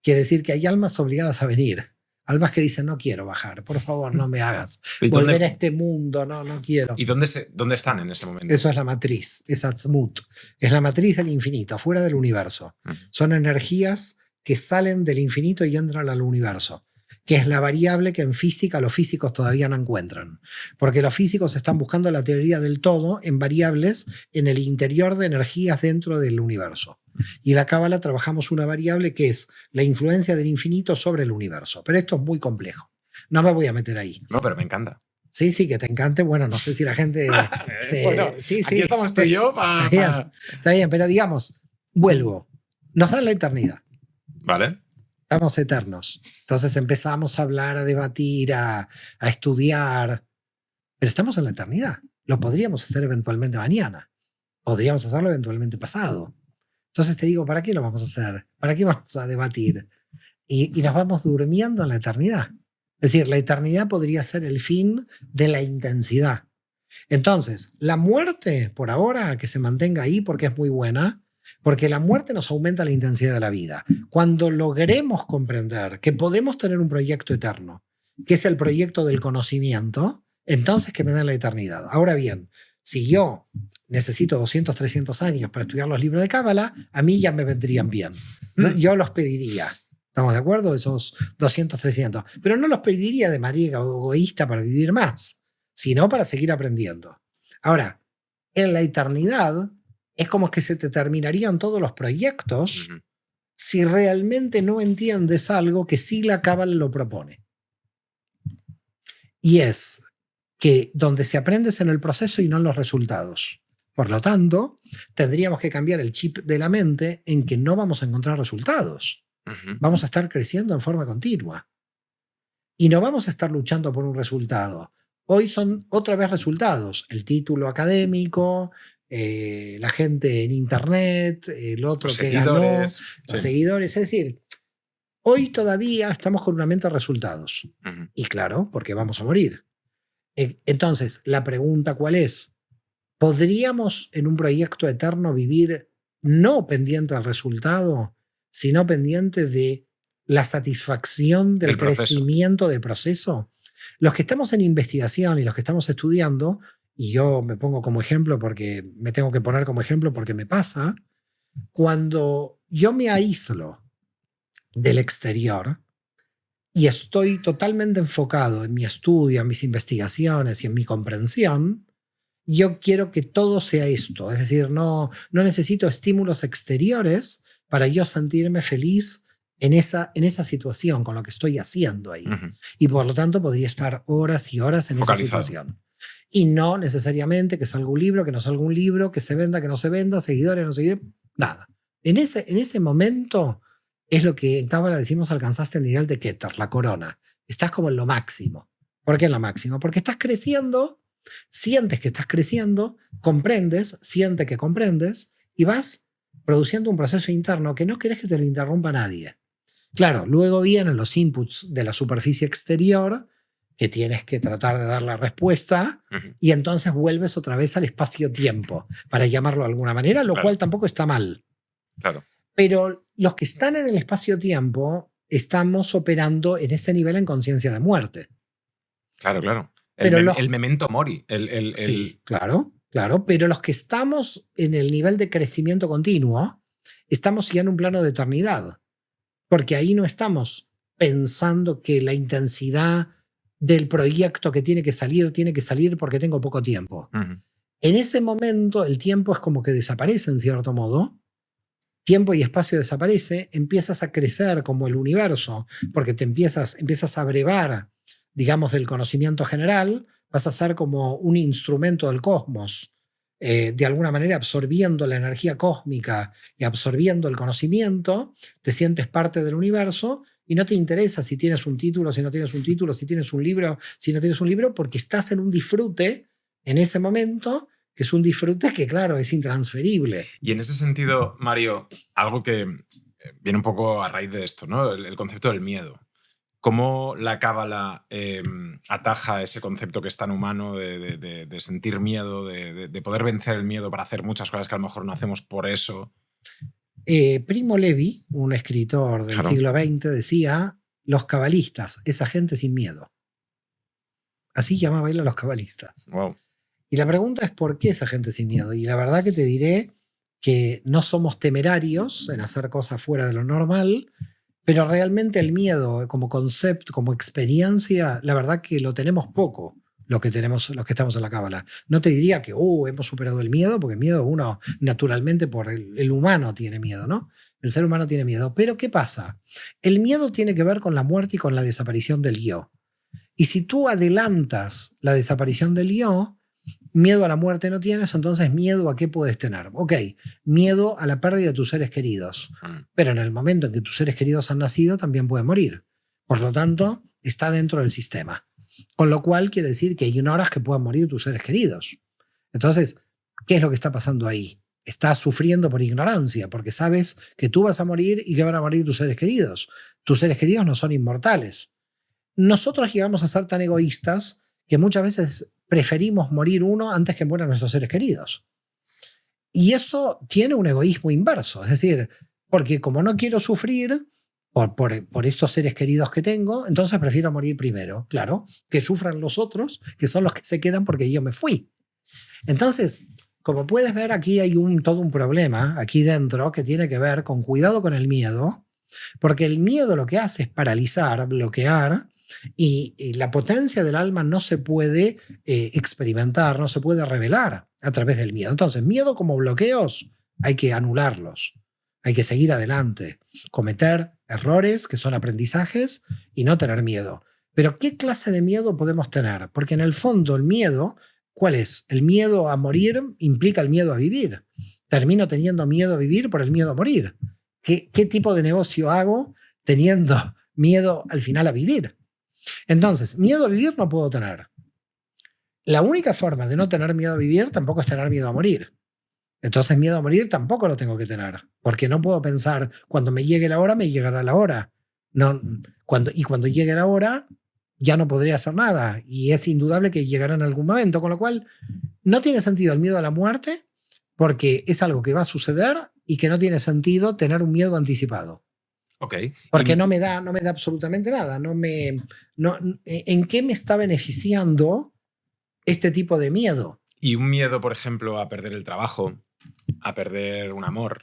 Quiere decir que hay almas obligadas a venir. Almas que dicen, no quiero bajar, por favor, no me hagas. Volver a este mundo, no quiero. ¿Y dónde están en ese momento? Eso es la matriz, es Atzmut. Es la matriz del infinito, fuera del universo. Son energías que salen del infinito y entran al universo, que es la variable que en física los físicos todavía no encuentran. Porque los físicos están buscando la teoría del todo en variables en el interior de energías dentro del universo. Y en la Cábala trabajamos una variable que es la influencia del infinito sobre el universo. Pero esto es muy complejo. No me voy a meter ahí. No, pero me encanta. Sí, que te encante. Bueno, no sé si la gente... Bueno, sí, aquí estamos tú y yo para... Está bien, pero digamos, vuelvo. Nos dan la eternidad. Vale. Estamos eternos. Entonces empezamos a hablar, a debatir, a estudiar. Pero estamos en la eternidad. Lo podríamos hacer eventualmente mañana. Podríamos hacerlo eventualmente pasado. Entonces te digo, ¿para qué lo vamos a hacer? ¿Para qué vamos a debatir? Y nos vamos durmiendo en la eternidad. Es decir, la eternidad podría ser el fin de la intensidad. Entonces, la muerte, por ahora, que se mantenga ahí porque es muy buena, porque la muerte nos aumenta la intensidad de la vida. Cuando logremos comprender que podemos tener un proyecto eterno, que es el proyecto del conocimiento, entonces que me den la eternidad. Ahora bien, si yo necesito 200, 300 años para estudiar los libros de Cábala, a mí ya me vendrían bien. Yo los pediría. ¿Estamos de acuerdo? Esos 200, 300. Pero no los pediría de manera egoísta para vivir más, sino para seguir aprendiendo. Ahora, en la eternidad es como que se te terminarían todos los proyectos si realmente no entiendes algo que sí la Cábala lo propone. Y es que donde se aprende es en el proceso y no en los resultados. Por lo tanto, tendríamos que cambiar el chip de la mente en que no vamos a encontrar resultados. Vamos a estar creciendo en forma continua. Y no vamos a estar luchando por un resultado. Hoy son otra vez resultados. El título académico, la gente en internet, el otro los que seguidores, ganó, los seguidores. Es decir, hoy todavía estamos con una mente de resultados. Y claro, porque vamos a morir. Entonces, la pregunta ¿cuál es? ¿Podríamos en un proyecto eterno vivir no pendiente del resultado, sino pendiente de la satisfacción del crecimiento del proceso? Los que estamos en investigación y los que estamos estudiando, y yo me pongo como ejemplo porque me tengo que poner como ejemplo porque me pasa, cuando yo me aíslo del exterior y estoy totalmente enfocado en mi estudio, en mis investigaciones y en mi comprensión, yo quiero que todo sea esto. Es decir, no necesito estímulos exteriores para yo sentirme feliz en esa situación, con lo que estoy haciendo ahí. Y por lo tanto podría estar horas y horas en esa situación. Y no necesariamente que salga un libro, que no salga un libro, que se venda, que no se venda, seguidores, no seguidores, nada. En ese momento es lo que en Cábala decimos alcanzaste el nivel de Keter, la corona. Estás como en lo máximo. ¿Por qué en lo máximo? Porque estás creciendo, sientes que estás creciendo, comprendes, sientes que comprendes y vas produciendo un proceso interno que no querés que te lo interrumpa nadie. Claro, luego vienen los inputs de la superficie exterior que tienes que tratar de dar la respuesta y entonces vuelves otra vez al espacio-tiempo, para llamarlo de alguna manera, lo cual tampoco está mal. Claro. Pero los que están en el espacio-tiempo estamos operando en ese nivel en conciencia de muerte. Claro. Pero el memento mori. Sí, claro. Pero los que estamos en el nivel de crecimiento continuo, estamos ya en un plano de eternidad. Porque ahí no estamos pensando que la intensidad del proyecto que tiene que salir porque tengo poco tiempo. En ese momento el tiempo es como que desaparece en cierto modo. Tiempo y espacio desaparece, empiezas a crecer como el universo, porque te empiezas a brevar, digamos, del conocimiento general, vas a ser como un instrumento del cosmos, de alguna manera absorbiendo la energía cósmica y absorbiendo el conocimiento, te sientes parte del universo y no te interesa si tienes un título, si no tienes un título, si tienes un libro, si no tienes un libro, porque estás en un disfrute en ese momento, que es un disfrute que, claro, es intransferible. Y en ese sentido, Mario, algo que viene un poco a raíz de esto, ¿no? El concepto del miedo. ¿Cómo la Cábala ataja ese concepto que es tan humano de sentir miedo, de poder vencer el miedo para hacer muchas cosas que a lo mejor no hacemos por eso? Primo Levi, un escritor del siglo XX, decía: los cabalistas, esa gente sin miedo. Así llamaba él a los cabalistas. Wow. Y la pregunta es ¿por qué esa gente sin miedo? Y la verdad que te diré que no somos temerarios en hacer cosas fuera de lo normal, pero realmente el miedo como concepto, como experiencia, la verdad que lo tenemos poco, los que estamos en la Cábala. No te diría que hemos superado el miedo, porque el miedo uno naturalmente por el humano tiene miedo, ¿no? El ser humano tiene miedo. Pero ¿qué pasa? El miedo tiene que ver con la muerte y con la desaparición del yo. Y si tú adelantas la desaparición del yo, miedo a la muerte no tienes, entonces miedo a qué puedes tener. Ok, miedo a la pérdida de tus seres queridos. Pero en el momento en que tus seres queridos han nacido, también pueden morir. Por lo tanto, está dentro del sistema. Con lo cual quiere decir que ignoras que puedan morir tus seres queridos. Entonces, ¿qué es lo que está pasando ahí? Estás sufriendo por ignorancia, porque sabes que tú vas a morir y que van a morir tus seres queridos. Tus seres queridos no son inmortales. Nosotros llegamos a ser tan egoístas que muchas veces preferimos morir uno antes que mueran nuestros seres queridos. Y eso tiene un egoísmo inverso. Es decir, porque como no quiero sufrir por estos seres queridos que tengo, entonces prefiero morir primero. Claro, que sufran los otros, que son los que se quedan porque yo me fui. Entonces, como puedes ver, aquí hay todo un problema aquí dentro que tiene que ver con cuidado con el miedo, porque el miedo lo que hace es paralizar, bloquear, Y la potencia del alma no se puede experimentar, no se puede revelar a través del miedo. Entonces, miedo como bloqueos hay que anularlos, hay que seguir adelante, cometer errores que son aprendizajes y no tener miedo. Pero ¿qué clase de miedo podemos tener? Porque en el fondo el miedo, ¿cuál es? El miedo a morir implica el miedo a vivir. Termino teniendo miedo a vivir por el miedo a morir. ¿Qué tipo de negocio hago teniendo miedo al final a vivir? Entonces, miedo a vivir no puedo tener. La única forma de no tener miedo a vivir tampoco es tener miedo a morir. Entonces, miedo a morir tampoco lo tengo que tener, porque no puedo pensar, cuando me llegue la hora, me llegará la hora. No, cuando llegue la hora, ya no podría hacer nada, y es indudable que llegará en algún momento, con lo cual no tiene sentido el miedo a la muerte, porque es algo que va a suceder y que no tiene sentido tener un miedo anticipado. Okay. Porque no me da absolutamente nada. ¿En qué me está beneficiando este tipo de miedo? Y un miedo, por ejemplo, a perder el trabajo, a perder un amor,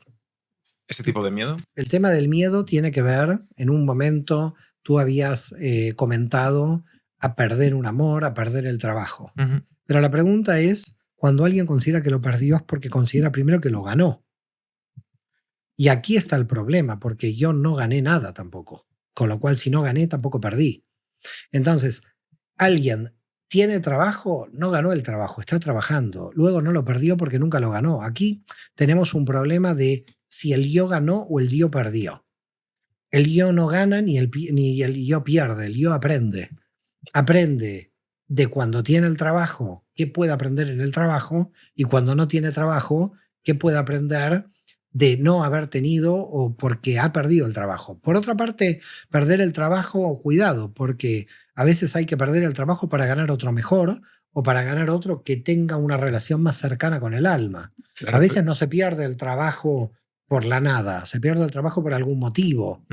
¿ese tipo de miedo? El tema del miedo tiene que ver, en un momento tú habías comentado a perder un amor, a perder el trabajo. Uh-huh. Pero la pregunta es, cuando alguien considera que lo perdió es porque considera primero que lo ganó. Y aquí está el problema, porque yo no gané nada tampoco. Con lo cual, si no gané, tampoco perdí. Entonces, alguien tiene trabajo, no ganó el trabajo, está trabajando. Luego no lo perdió porque nunca lo ganó. Aquí tenemos un problema de si el yo ganó o el yo perdió. El yo no gana ni el yo pierde, el yo aprende. Aprende de cuando tiene el trabajo, qué puede aprender en el trabajo, y cuando no tiene trabajo, qué puede aprender de no haber tenido o porque ha perdido el trabajo. Por otra parte, perder el trabajo, cuidado, porque a veces hay que perder el trabajo para ganar otro mejor o para ganar otro que tenga una relación más cercana con el alma. Claro. A veces no se pierde el trabajo por la nada, se pierde el trabajo por algún motivo.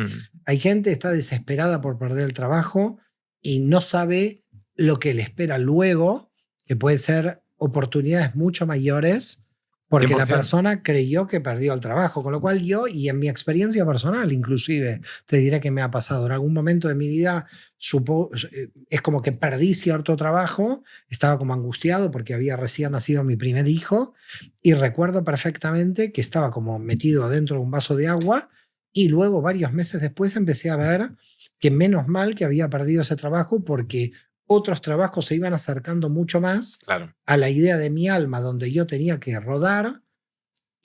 Hay gente que está desesperada por perder el trabajo y no sabe lo que le espera luego, que puede ser oportunidades mucho mayores, porque la persona creyó que perdió el trabajo, con lo cual yo, y en mi experiencia personal inclusive, te diré que me ha pasado en algún momento de mi vida, es como que perdí cierto trabajo, estaba como angustiado porque había recién nacido mi primer hijo, y recuerdo perfectamente que estaba como metido dentro de un vaso de agua, y luego varios meses después empecé a ver que menos mal que había perdido ese trabajo, porque otros trabajos se iban acercando mucho más a la idea de mi alma, donde yo tenía que rodar,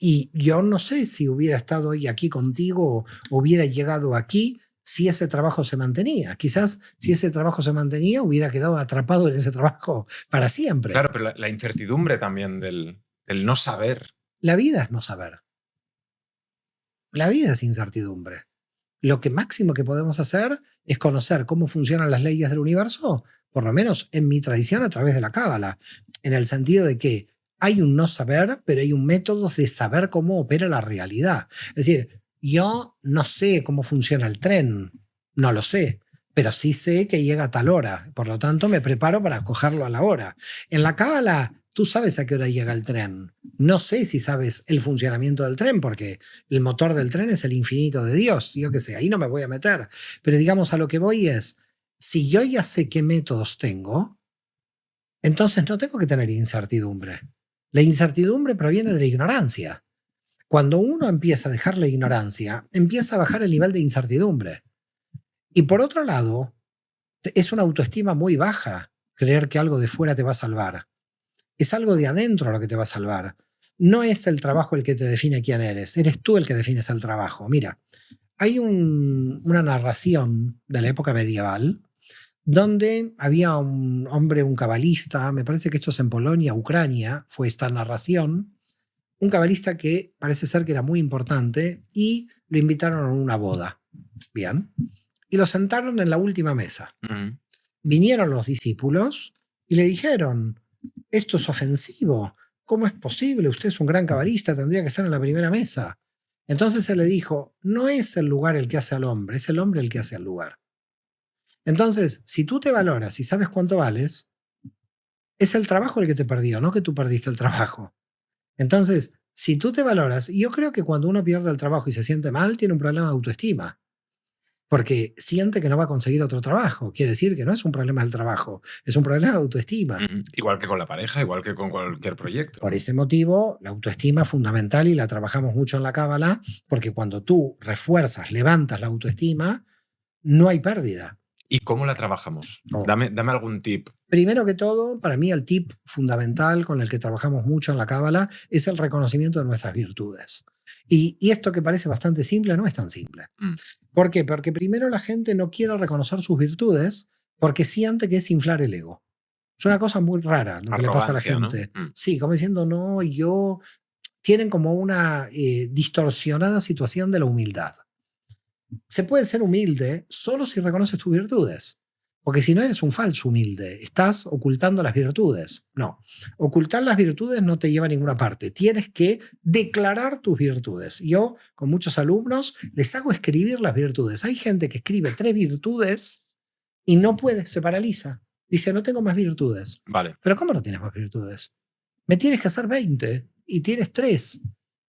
y yo no sé si hubiera estado hoy aquí contigo o hubiera llegado aquí si ese trabajo se mantenía. Quizás si ese trabajo se mantenía, hubiera quedado atrapado en ese trabajo para siempre. Claro, pero la incertidumbre también del no saber. La vida es no saber. La vida es incertidumbre. Lo que máximo que podemos hacer es conocer cómo funcionan las leyes del universo, por lo menos en mi tradición, a través de la Cábala, en el sentido de que hay un no saber, pero hay un método de saber cómo opera la realidad. Es decir, yo no sé cómo funciona el tren, no lo sé, pero sí sé que llega a tal hora, por lo tanto me preparo para cogerlo a la hora. En la Cábala, tú sabes a qué hora llega el tren. No sé si sabes el funcionamiento del tren, porque el motor del tren es el infinito de Dios. Yo qué sé, ahí no me voy a meter. Pero digamos, a lo que voy es, si yo ya sé qué métodos tengo, entonces no tengo que tener incertidumbre. La incertidumbre proviene de la ignorancia. Cuando uno empieza a dejar la ignorancia, empieza a bajar el nivel de incertidumbre. Y por otro lado, es una autoestima muy baja creer que algo de fuera te va a salvar. Es algo de adentro lo que te va a salvar. No es el trabajo el que te define quién eres tú el que defines el trabajo. Mira, hay una narración de la época medieval donde había un hombre, un cabalista, me parece que esto es en Polonia, Ucrania, fue esta narración, un cabalista que parece ser que era muy importante, y lo invitaron a una boda. Bien. Y lo sentaron en la última mesa. Uh-huh. Vinieron los discípulos y le dijeron: esto es ofensivo, ¿cómo es posible? Usted es un gran cabalista, tendría que estar en la primera mesa. Entonces él le dijo: no es el lugar el que hace al hombre, es el hombre el que hace al lugar. Entonces, si tú te valoras y sabes cuánto vales, es el trabajo el que te perdió, no que tú perdiste el trabajo. Entonces, si tú te valoras, yo creo que cuando uno pierde el trabajo y se siente mal, tiene un problema de autoestima. porque siente que no va a conseguir otro trabajo. Quiere decir que no es un problema del trabajo, es un problema de autoestima. Igual que con la pareja, igual que con cualquier proyecto. Por ese motivo, la autoestima es fundamental y la trabajamos mucho en la Cábala, porque cuando tú refuerzas, levantas la autoestima, no hay pérdida. ¿Y cómo la trabajamos? Oh. Dame algún tip. Primero que todo, para mí el tip fundamental con el que trabajamos mucho en la Cábala es el reconocimiento de nuestras virtudes. Y esto que parece bastante simple no es tan simple. ¿Por qué? Porque primero la gente no quiere reconocer sus virtudes porque siente que es inflar el ego. Es una cosa muy rara lo que le pasa a la gente. ¿No? Sí, como diciendo, no, yo... Tienen como una distorsionada situación de la humildad. Se puede ser humilde solo si reconoces tus virtudes. Porque si no eres un falso humilde, estás ocultando las virtudes. No, ocultar las virtudes no te lleva a ninguna parte. Tienes que declarar tus virtudes. Yo, con muchos alumnos, les hago escribir las virtudes. Hay gente que escribe 3 virtudes y no puede, se paraliza. Dice, no tengo más virtudes. Vale. Pero ¿cómo no tienes más virtudes? Me tienes que hacer 20 y tienes 3.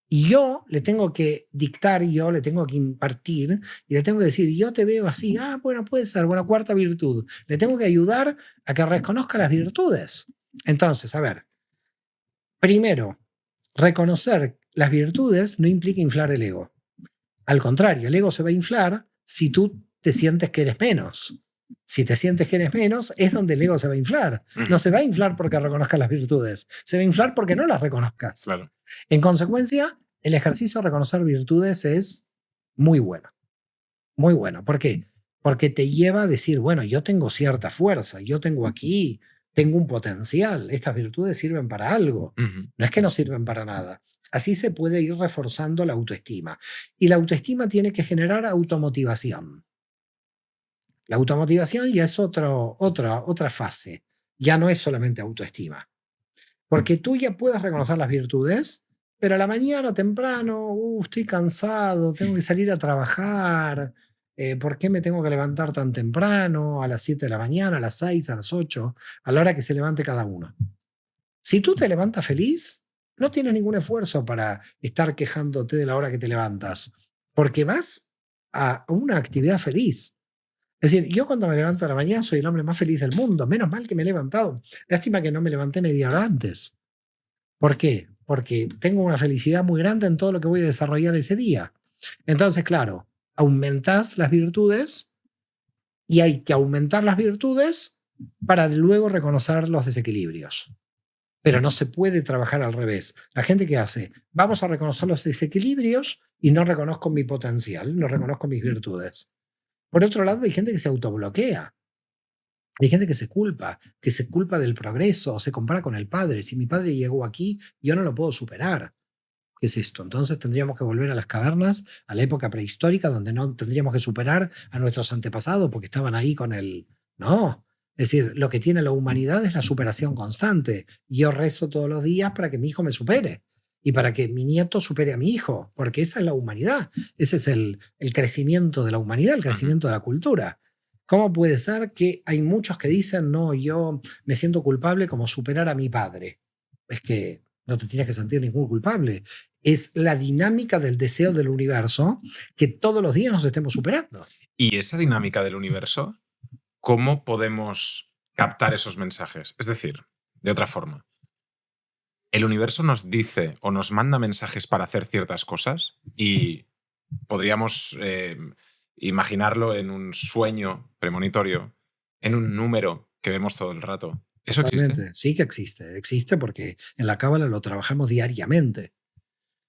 Y yo le tengo que dictar, yo le tengo que impartir y le tengo que decir, yo te veo así, bueno, puede ser, bueno, cuarta virtud. Le tengo que ayudar a que reconozca las virtudes. Entonces, a ver, primero, reconocer las virtudes no implica inflar el ego. Al contrario, el ego se va a inflar si tú te sientes que eres menos. Si te sientes que eres menos, es donde el ego se va a inflar. No se va a inflar porque reconozcas las virtudes, se va a inflar porque no las reconozcas. Claro. En consecuencia, el ejercicio de reconocer virtudes es muy bueno. Muy bueno. ¿Por qué? Porque te lleva a decir, bueno, yo tengo cierta fuerza, yo tengo aquí, tengo un potencial, estas virtudes sirven para algo. No es que no sirven para nada. Así se puede ir reforzando la autoestima. Y la autoestima tiene que generar automotivación. La automotivación ya es otra fase. Ya no es solamente autoestima. Porque tú ya puedes reconocer las virtudes, pero a la mañana temprano, estoy cansado, tengo que salir a trabajar. ¿Por qué me tengo que levantar tan temprano? A las 7 de la mañana, a las 6, a las 8, a la hora que se levante cada uno. Si tú te levantas feliz, no tienes ningún esfuerzo para estar quejándote de la hora que te levantas, porque vas a una actividad feliz. Es decir, yo cuando me levanto a la mañana soy el hombre más feliz del mundo. Menos mal que me he levantado. Lástima que no me levanté media hora antes. ¿Por qué? Porque tengo una felicidad muy grande en todo lo que voy a desarrollar ese día. Entonces, claro, aumentás las virtudes y hay que aumentar las virtudes para luego reconocer los desequilibrios. Pero no se puede trabajar al revés. La gente que hace, vamos a reconocer los desequilibrios y no reconozco mi potencial, no reconozco mis virtudes. Por otro lado, hay gente que se autobloquea. Hay gente que se culpa del progreso, se compara con el padre. Si mi padre llegó aquí, yo no lo puedo superar. ¿Qué es esto? Entonces tendríamos que volver a las cavernas, a la época prehistórica, donde no tendríamos que superar a nuestros antepasados porque estaban ahí con el... No. Es decir, lo que tiene la humanidad es la superación constante. Yo rezo todos los días para que mi hijo me supere y para que mi nieto supere a mi hijo, porque esa es la humanidad. Ese es el crecimiento de la humanidad, el crecimiento de la cultura. ¿Cómo puede ser que hay muchos que dicen, no, yo me siento culpable como superar a mi padre? Es que no te tienes que sentir ningún culpable. Es la dinámica del deseo del universo que todos los días nos estemos superando. Y esa dinámica del universo, ¿cómo podemos captar esos mensajes? Es decir, de otra forma, ¿el universo nos dice o nos manda mensajes para hacer ciertas cosas? Y podríamos imaginarlo en un sueño premonitorio, en un número que vemos todo el rato. ¿Eso Totalmente. existe? Sí que existe. Existe porque en la Cábala lo trabajamos diariamente.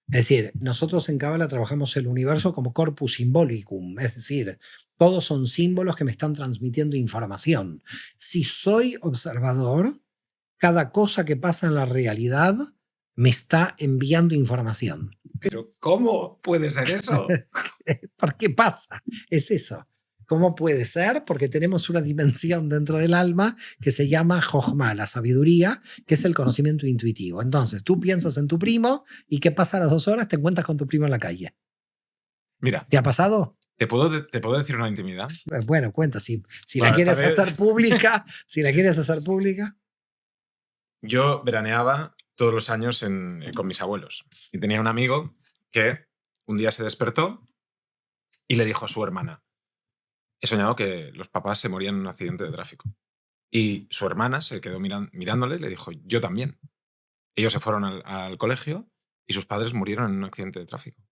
Es decir, nosotros en Cábala trabajamos el universo como corpus symbolicum, es decir, todos son símbolos que me están transmitiendo información. Si soy observador, cada cosa que pasa en la realidad me está enviando información. ¿Pero cómo puede ser eso? ¿Por qué pasa? Es eso. ¿Cómo puede ser? Porque tenemos una dimensión dentro del alma que se llama Jochma, la sabiduría, que es el conocimiento intuitivo. Entonces, tú piensas en tu primo y ¿qué pasa a las 2 horas? Te encuentras con tu primo en la calle. Mira. ¿Te ha pasado? ¿Te puedo decir una intimidad? Bueno, cuenta. Si la quieres hacer pública, Yo veraneaba todos los años con mis abuelos y tenía un amigo que un día se despertó y le dijo a su hermana, he soñado que los papás se morían en un accidente de tráfico. Y su hermana se quedó mirándole y le dijo, yo también. Ellos se fueron al colegio y sus padres murieron en un accidente de tráfico.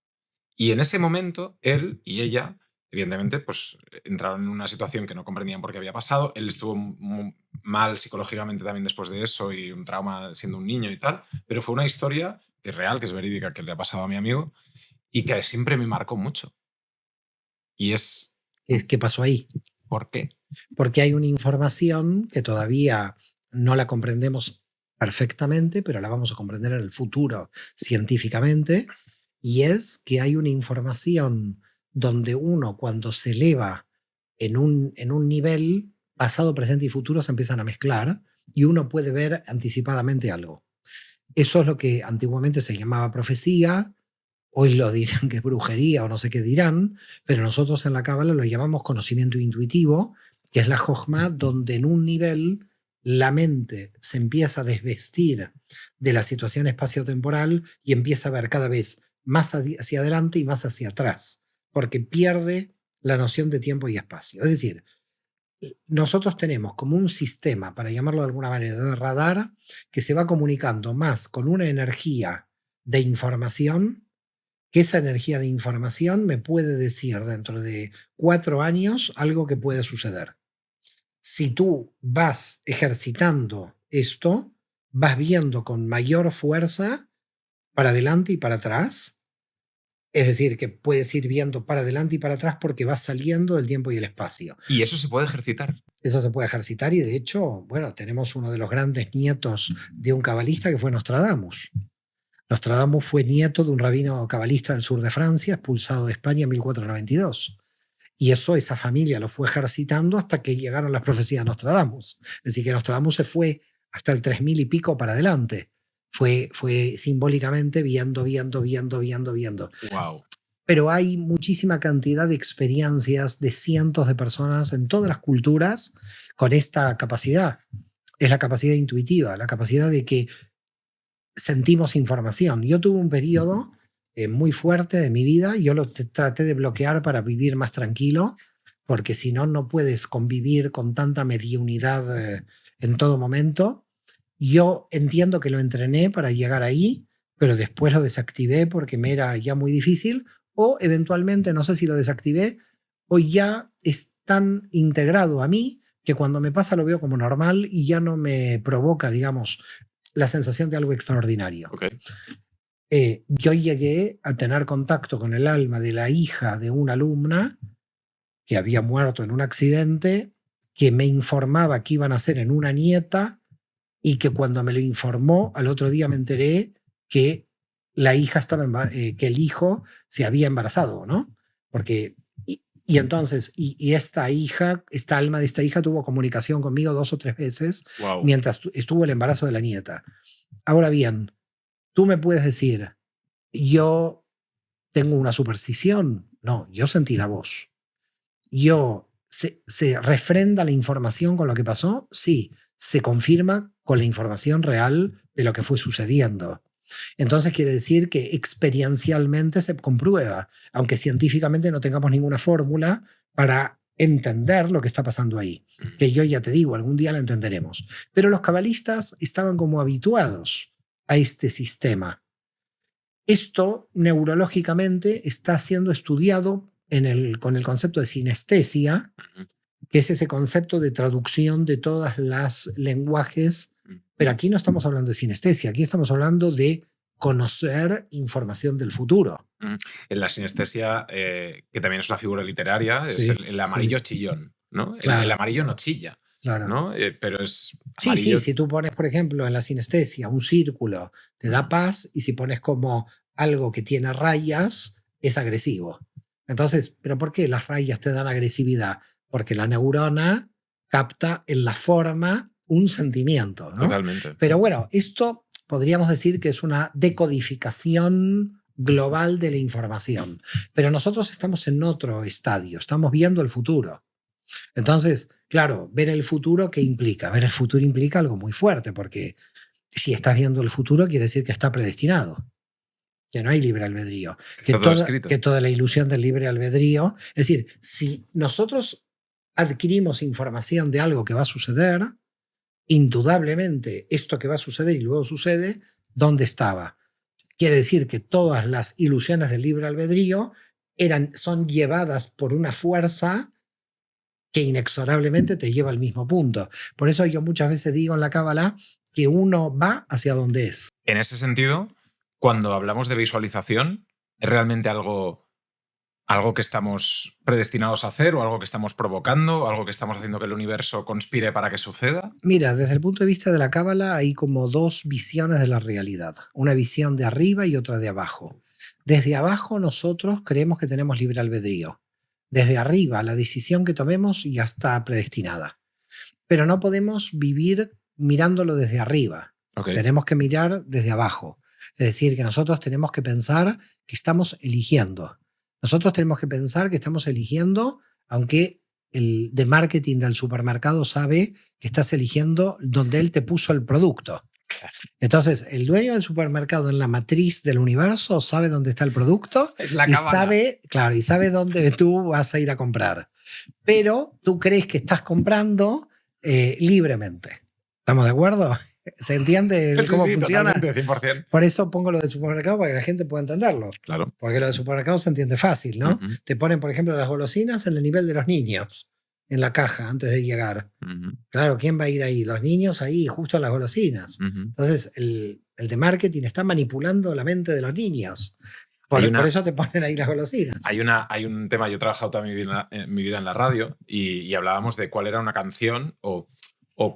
Y en ese momento, él y ella, evidentemente, pues entraron en una situación que no comprendían por qué había pasado. Él estuvo muy mal psicológicamente también después de eso y un trauma siendo un niño y tal. Pero fue una historia que es real, que es verídica, que le ha pasado a mi amigo y que siempre me marcó mucho. Y es, ¿Qué pasó ahí? ¿por qué? Porque hay una información que todavía no la comprendemos perfectamente, pero la vamos a comprender en el futuro científicamente, y es que hay una información donde uno cuando se eleva en un nivel, pasado, presente y futuro se empiezan a mezclar y uno puede ver anticipadamente algo. Eso es lo que antiguamente se llamaba profecía. Hoy lo dirán que es brujería o no sé qué dirán, pero nosotros en la Cábala lo llamamos conocimiento intuitivo, que es la Jochma, donde en un nivel la mente se empieza a desvestir de la situación espaciotemporal y empieza a ver cada vez más hacia adelante y más hacia atrás, porque pierde la noción de tiempo y espacio. Es decir, nosotros tenemos como un sistema, para llamarlo de alguna manera, de radar, que se va comunicando más con una energía de información, que esa energía de información me puede decir dentro de 4 años algo que puede suceder. Si tú vas ejercitando esto, vas viendo con mayor fuerza para adelante y para atrás. Es decir, que puedes ir viendo para adelante y para atrás porque vas saliendo del tiempo y el espacio. Y eso se puede ejercitar. Eso se puede ejercitar y de hecho, bueno, tenemos uno de los grandes nietos de un cabalista que fue Nostradamus. Nostradamus fue nieto de un rabino cabalista del sur de Francia, expulsado de España en 1492. Y eso, esa familia lo fue ejercitando hasta que llegaron las profecías de Nostradamus. Es decir, que Nostradamus se fue hasta el 3000 y pico para adelante. Fue simbólicamente viendo. Wow. Pero hay muchísima cantidad de experiencias de cientos de personas en todas las culturas con esta capacidad. Es la capacidad intuitiva, la capacidad de que sentimos información. Yo tuve un periodo muy fuerte de mi vida, yo lo traté de bloquear para vivir más tranquilo, porque si no, no puedes convivir con tanta mediunidad en todo momento. Yo entiendo que lo entrené para llegar ahí, pero después lo desactivé porque me era ya muy difícil, o eventualmente, no sé si lo desactivé, o ya es tan integrado a mí que cuando me pasa lo veo como normal y ya no me provoca, digamos, la sensación de algo extraordinario. Okay. Yo llegué a tener contacto con el alma de la hija de una alumna que había muerto en un accidente, que me informaba que iban a ser en una nieta y que cuando me lo informó, al otro día me enteré que la hija estaba que el hijo se había embarazado, ¿no? Porque y entonces, esta hija, esta alma de esta hija tuvo comunicación conmigo 2 o 3 veces Wow. mientras estuvo el embarazo de la nieta. Ahora bien, tú me puedes decir, yo tengo una superstición. No, yo sentí la voz. ¿Se refrenda la información con lo que pasó? Sí, se confirma con la información real de lo que fue sucediendo. Entonces quiere decir que experiencialmente se comprueba, aunque científicamente no tengamos ninguna fórmula para entender lo que está pasando ahí. Que yo ya te digo, algún día la entenderemos. Pero los cabalistas estaban como habituados a este sistema. Esto neurológicamente está siendo estudiado con el concepto de sinestesia, que es ese concepto de traducción de todas las lenguajes. Pero aquí no estamos hablando de sinestesia, aquí estamos hablando de conocer información del futuro. En la sinestesia, que también es una figura literaria, Sí, es el amarillo chillón, ¿no? Claro. El amarillo no chilla, Claro. ¿no? Pero es amarillo. Sí, si tú pones, por ejemplo, en la sinestesia un círculo, te da paz, y si pones como algo que tiene rayas, es agresivo. Entonces, ¿pero por qué las rayas te dan agresividad? Porque la neurona capta en la forma un sentimiento, ¿no? Totalmente. Pero bueno, esto podríamos decir que es una decodificación global de la información. Pero nosotros estamos en otro estadio, estamos viendo el futuro. Entonces, claro, ver el futuro, ¿qué implica? Ver el futuro implica algo muy fuerte, porque si estás viendo el futuro quiere decir que está predestinado, que no hay libre albedrío, que toda la ilusión del libre albedrío. Es decir, si nosotros adquirimos información de algo que va a suceder, indudablemente esto que va a suceder y luego sucede, ¿dónde estaba? Quiere decir que todas las ilusiones del libre albedrío son llevadas por una fuerza que inexorablemente te lleva al mismo punto. Por eso yo muchas veces digo en la Cábala que uno va hacia donde es. En ese sentido, cuando hablamos de visualización, ¿es realmente algo que estamos predestinados a hacer o algo que estamos provocando o algo que estamos haciendo que el universo conspire para que suceda? Mira, desde el punto de vista de la Cábala hay como dos visiones de la realidad. Una visión de arriba y otra de abajo. Desde abajo nosotros creemos que tenemos libre albedrío. Desde arriba la decisión que tomemos ya está predestinada. Pero no podemos vivir mirándolo desde arriba. Okay. Tenemos que mirar desde abajo. Es decir, que nosotros tenemos que pensar que estamos eligiendo. Nosotros tenemos que pensar que estamos eligiendo, aunque el de marketing del supermercado sabe que estás eligiendo donde él te puso el producto. Entonces, el dueño del supermercado en la matriz del universo sabe dónde está el producto y sabe dónde tú vas a ir a comprar. Pero tú crees que estás comprando libremente. ¿Estamos de acuerdo? ¿Se entiende cómo funciona? 100%. Por eso pongo lo del supermercado para que la gente pueda entenderlo. Claro. Porque lo del supermercado se entiende fácil, ¿no? Te ponen, por ejemplo, las golosinas en el nivel de los niños, en la caja, antes de llegar. Claro, ¿quién va a ir ahí? Los niños ahí, justo a las golosinas. Entonces, el de marketing está manipulando la mente de los niños. Por eso te ponen ahí las golosinas. Hay un tema, yo he trabajado toda mi vida en la radio y hablábamos de cuál era una canción o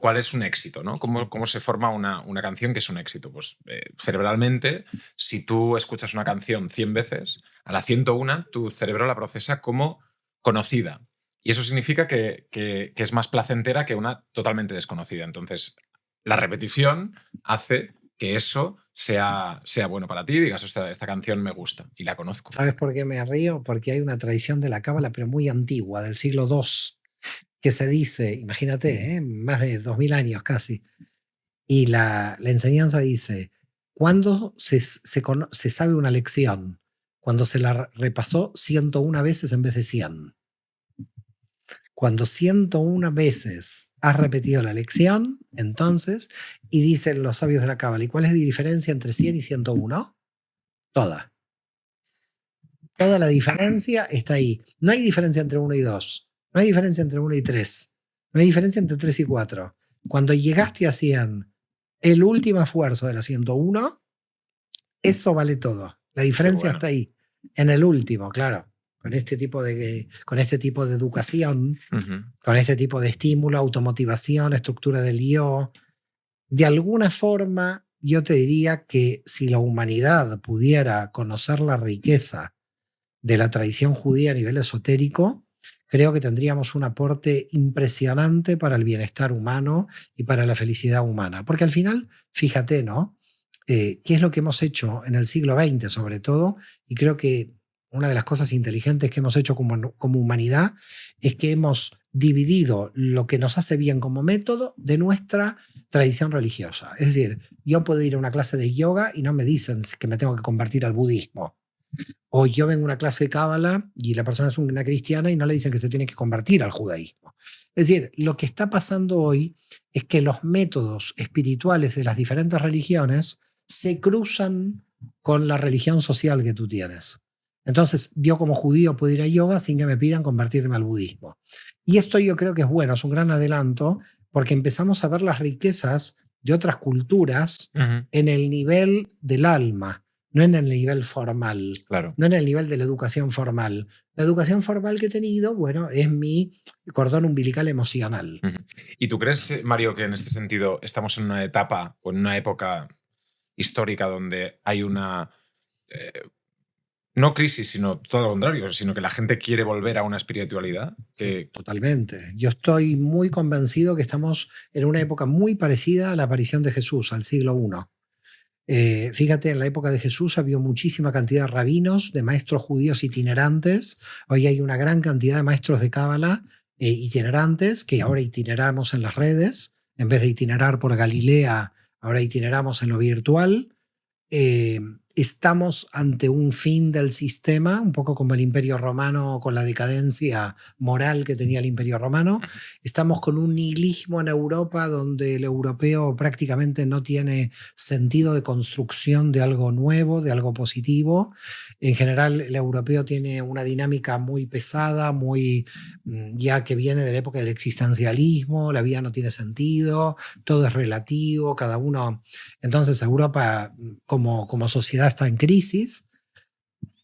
cuál es un éxito, ¿no? ¿Cómo se forma una canción que es un éxito? Pues cerebralmente, si tú escuchas una canción 100 veces, a la 101 tu cerebro la procesa como conocida. Y eso significa que es más placentera que una totalmente desconocida. Entonces, la repetición hace que eso sea bueno para ti y digas, esta canción me gusta y la conozco. ¿Sabes por qué me río? Porque hay una tradición de la Cábala, pero muy antigua, del siglo II, que se dice, imagínate, más de 2000 años casi, y la enseñanza dice, ¿cuándo se sabe una lección? Cuando se la repasó 101 veces en vez de 100. Cuando 101 veces has repetido la lección, entonces, y dicen los sabios de la Cábala, ¿y cuál es la diferencia entre 100 y 101? Toda. Toda la diferencia está ahí. No hay diferencia entre 1 y 2. No hay diferencia entre 1 y 3. No hay diferencia entre 3 y 4. Cuando llegaste a 100, el último esfuerzo de la 101, eso vale todo. La diferencia está ahí. En el último, claro. Con este tipo de educación, con este tipo de estímulo, automotivación, estructura del yo, de alguna forma yo te diría que si la humanidad pudiera conocer la riqueza de la tradición judía a nivel esotérico, creo que tendríamos un aporte impresionante para el bienestar humano y para la felicidad humana. Porque al final, fíjate, ¿no? ¿Qué es lo que hemos hecho en el siglo XX sobre todo? Y creo que una de las cosas inteligentes que hemos hecho como humanidad es que hemos dividido lo que nos hace bien como método de nuestra tradición religiosa. Es decir, yo puedo ir a una clase de yoga y no me dicen que me tengo que convertir al budismo. O yo vengo a una clase de Cábala y la persona es una cristiana y no le dicen que se tiene que convertir al judaísmo. Es decir, lo que está pasando hoy es que los métodos espirituales de las diferentes religiones se cruzan con la religión social que tú tienes. Entonces, yo como judío puedo ir a yoga sin que me pidan convertirme al budismo. Y esto yo creo que es bueno, es un gran adelanto, porque empezamos a ver las riquezas de otras culturas en el nivel del alma. No en el nivel formal, claro. No en el nivel de la educación formal. La educación formal que he tenido, bueno, es mi cordón umbilical emocional. ¿Y tú crees, Mario, que en este sentido estamos en una etapa o en una época histórica donde hay una, no crisis, sino todo lo contrario, sino que la gente quiere volver a una espiritualidad? Totalmente. Yo estoy muy convencido que estamos en una época muy parecida a la aparición de Jesús, al siglo I. Fíjate, en la época de Jesús había muchísima cantidad de rabinos, de maestros judíos itinerantes. Hoy hay una gran cantidad de maestros de Cábala itinerantes, que ahora itineramos en las redes. En vez de itinerar por Galilea, ahora itineramos en lo virtual. estamos ante un fin del sistema, un poco como el Imperio Romano con la decadencia moral que tenía el Imperio Romano. Estamos con un nihilismo en Europa donde el europeo prácticamente no tiene sentido de construcción de algo nuevo, de algo positivo. En general, el europeo tiene una dinámica muy pesada, muy ya que viene de la época del existencialismo, la vida no tiene sentido, todo es relativo, cada uno. Entonces, Europa como sociedad está en crisis.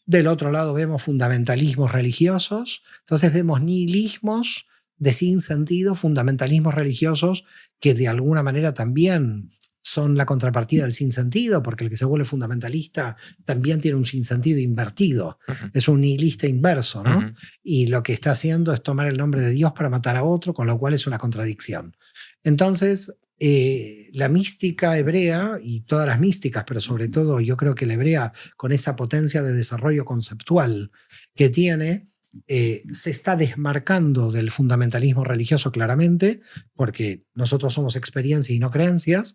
Del otro lado vemos fundamentalismos religiosos, entonces vemos nihilismos de sin sentido, fundamentalismos religiosos que de alguna manera también son la contrapartida del sinsentido, porque el que se vuelve fundamentalista también tiene un sinsentido invertido, es un nihilista inverso, ¿no? Y lo que está haciendo es tomar el nombre de Dios para matar a otro, con lo cual es una contradicción. Entonces, la mística hebrea y todas las místicas, pero sobre todo yo creo que la hebrea, con esa potencia de desarrollo conceptual que tiene, se está desmarcando del fundamentalismo religioso claramente, porque nosotros somos experiencia y no creencias,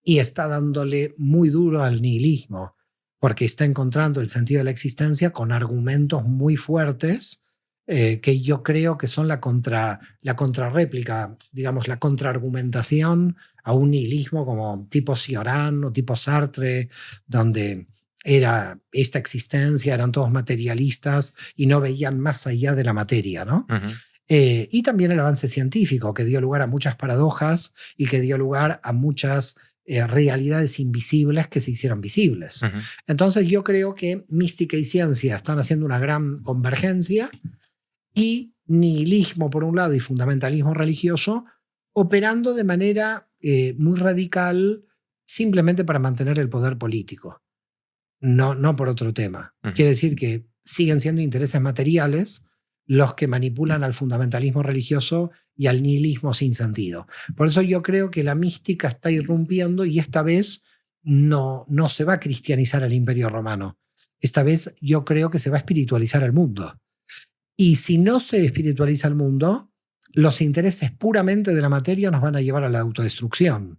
y está dándole muy duro al nihilismo, porque está encontrando el sentido de la existencia con argumentos muy fuertes, que yo creo que son la contrarréplica, digamos, la contraargumentación a un nihilismo como tipo Cioran o tipo Sartre, donde era esta existencia, eran todos materialistas y no veían más allá de la materia, ¿no? Y también el avance científico, que dio lugar a muchas paradojas y que dio lugar a muchas realidades invisibles que se hicieron visibles. Entonces yo creo que mística y ciencia están haciendo una gran convergencia, y nihilismo por un lado y fundamentalismo religioso operando de manera muy radical simplemente para mantener el poder político, no por otro tema. Quiere decir que siguen siendo intereses materiales los que manipulan al fundamentalismo religioso y al nihilismo sin sentido. Por eso yo creo que la mística está irrumpiendo y esta vez no se va a cristianizar el Imperio Romano. Esta vez yo creo que se va a espiritualizar el mundo. Y si no se espiritualiza el mundo, los intereses puramente de la materia nos van a llevar a la autodestrucción.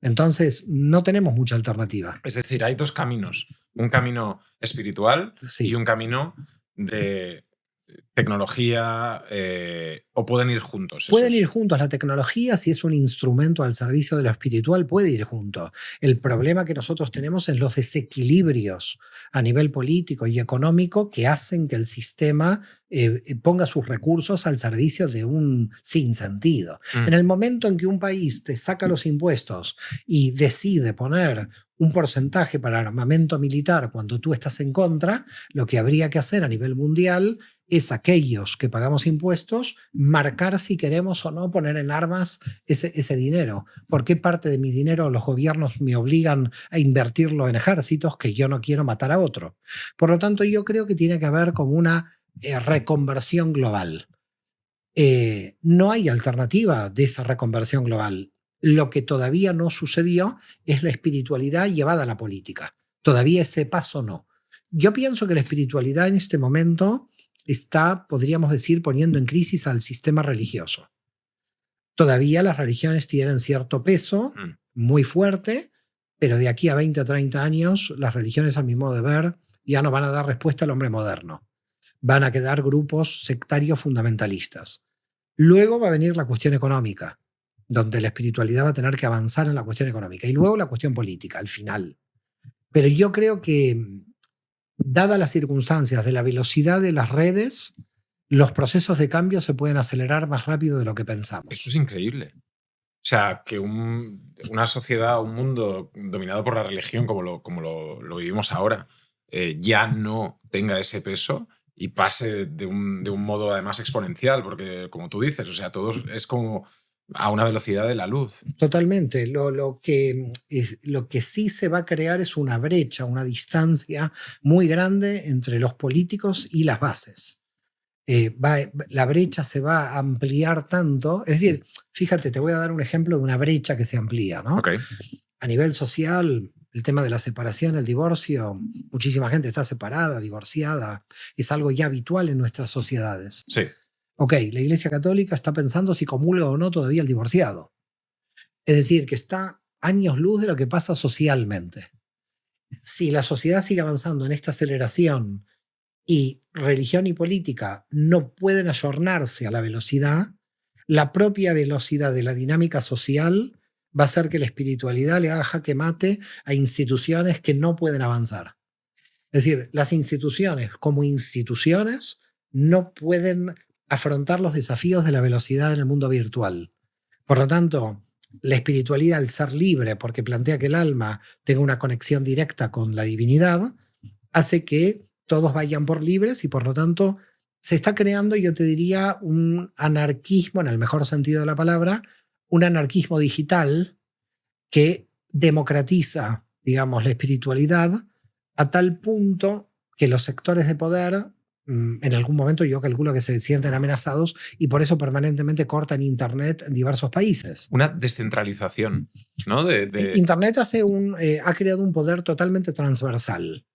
Entonces, no tenemos mucha alternativa. Es decir, hay dos caminos. Un camino espiritual y un camino de tecnología, o pueden ir juntos. Pueden ir juntos. La tecnología, si es un instrumento al servicio de lo espiritual, puede ir juntos. El problema que nosotros tenemos es los desequilibrios a nivel político y económico que hacen que el sistema ponga sus recursos al servicio de un sinsentido. En el momento en que un país te saca los impuestos y decide poner un porcentaje para armamento militar cuando tú estás en contra, lo que habría que hacer a nivel mundial es aquellos que pagamos impuestos marcar si queremos o no poner en armas ese dinero. ¿Por qué parte de mi dinero los gobiernos me obligan a invertirlo en ejércitos que yo no quiero matar a otro? Por lo tanto, yo creo que tiene que haber como una reconversión global. No hay alternativa de esa reconversión global. Lo que todavía no sucedió es la espiritualidad llevada a la política. Todavía ese paso no. Yo pienso que la espiritualidad en este momento está, podríamos decir, poniendo en crisis al sistema religioso. Todavía las religiones tienen cierto peso, muy fuerte, pero de aquí a 20 a 30 años las religiones, a mi modo de ver, ya no van a dar respuesta al hombre moderno. Van a quedar grupos sectarios fundamentalistas. Luego va a venir la cuestión económica, donde la espiritualidad va a tener que avanzar en la cuestión económica. Y luego la cuestión política, al final. Pero yo creo que, dadas las circunstancias de la velocidad de las redes, los procesos de cambio se pueden acelerar más rápido de lo que pensamos. Esto es increíble. O sea, que una sociedad, un mundo dominado por la religión como lo vivimos ahora, ya no tenga ese peso y pase de un modo además exponencial, porque como tú dices, o sea, todo es como a una velocidad de la luz. Totalmente. Lo que sí se va a crear es una brecha, una distancia muy grande entre los políticos y las bases. La brecha se va a ampliar tanto. Es decir, fíjate, te voy a dar un ejemplo de una brecha que se amplía, ¿no? Okay. A nivel social, el tema de la separación, el divorcio, muchísima gente está separada, divorciada. Es algo ya habitual en nuestras sociedades. Sí. Ok, la Iglesia Católica está pensando si comulga o no todavía el divorciado. Es decir, que está años luz de lo que pasa socialmente. Si la sociedad sigue avanzando en esta aceleración y religión y política no pueden ayornarse a la velocidad, la propia velocidad de la dinámica social va a hacer que la espiritualidad le haga jaque mate a instituciones que no pueden avanzar. Es decir, las instituciones como instituciones no pueden afrontar los desafíos de la velocidad en el mundo virtual. Por lo tanto, la espiritualidad, al ser libre, porque plantea que el alma tenga una conexión directa con la divinidad, hace que todos vayan por libres y por lo tanto se está creando, yo te diría, un anarquismo, en el mejor sentido de la palabra, un anarquismo digital que democratiza, digamos, la espiritualidad a tal punto que los sectores de poder, en algún momento yo calculo que se sienten amenazados y por eso permanentemente cortan Internet en diversos países. Una descentralización, ¿no? Internet ha creado un poder totalmente transversal,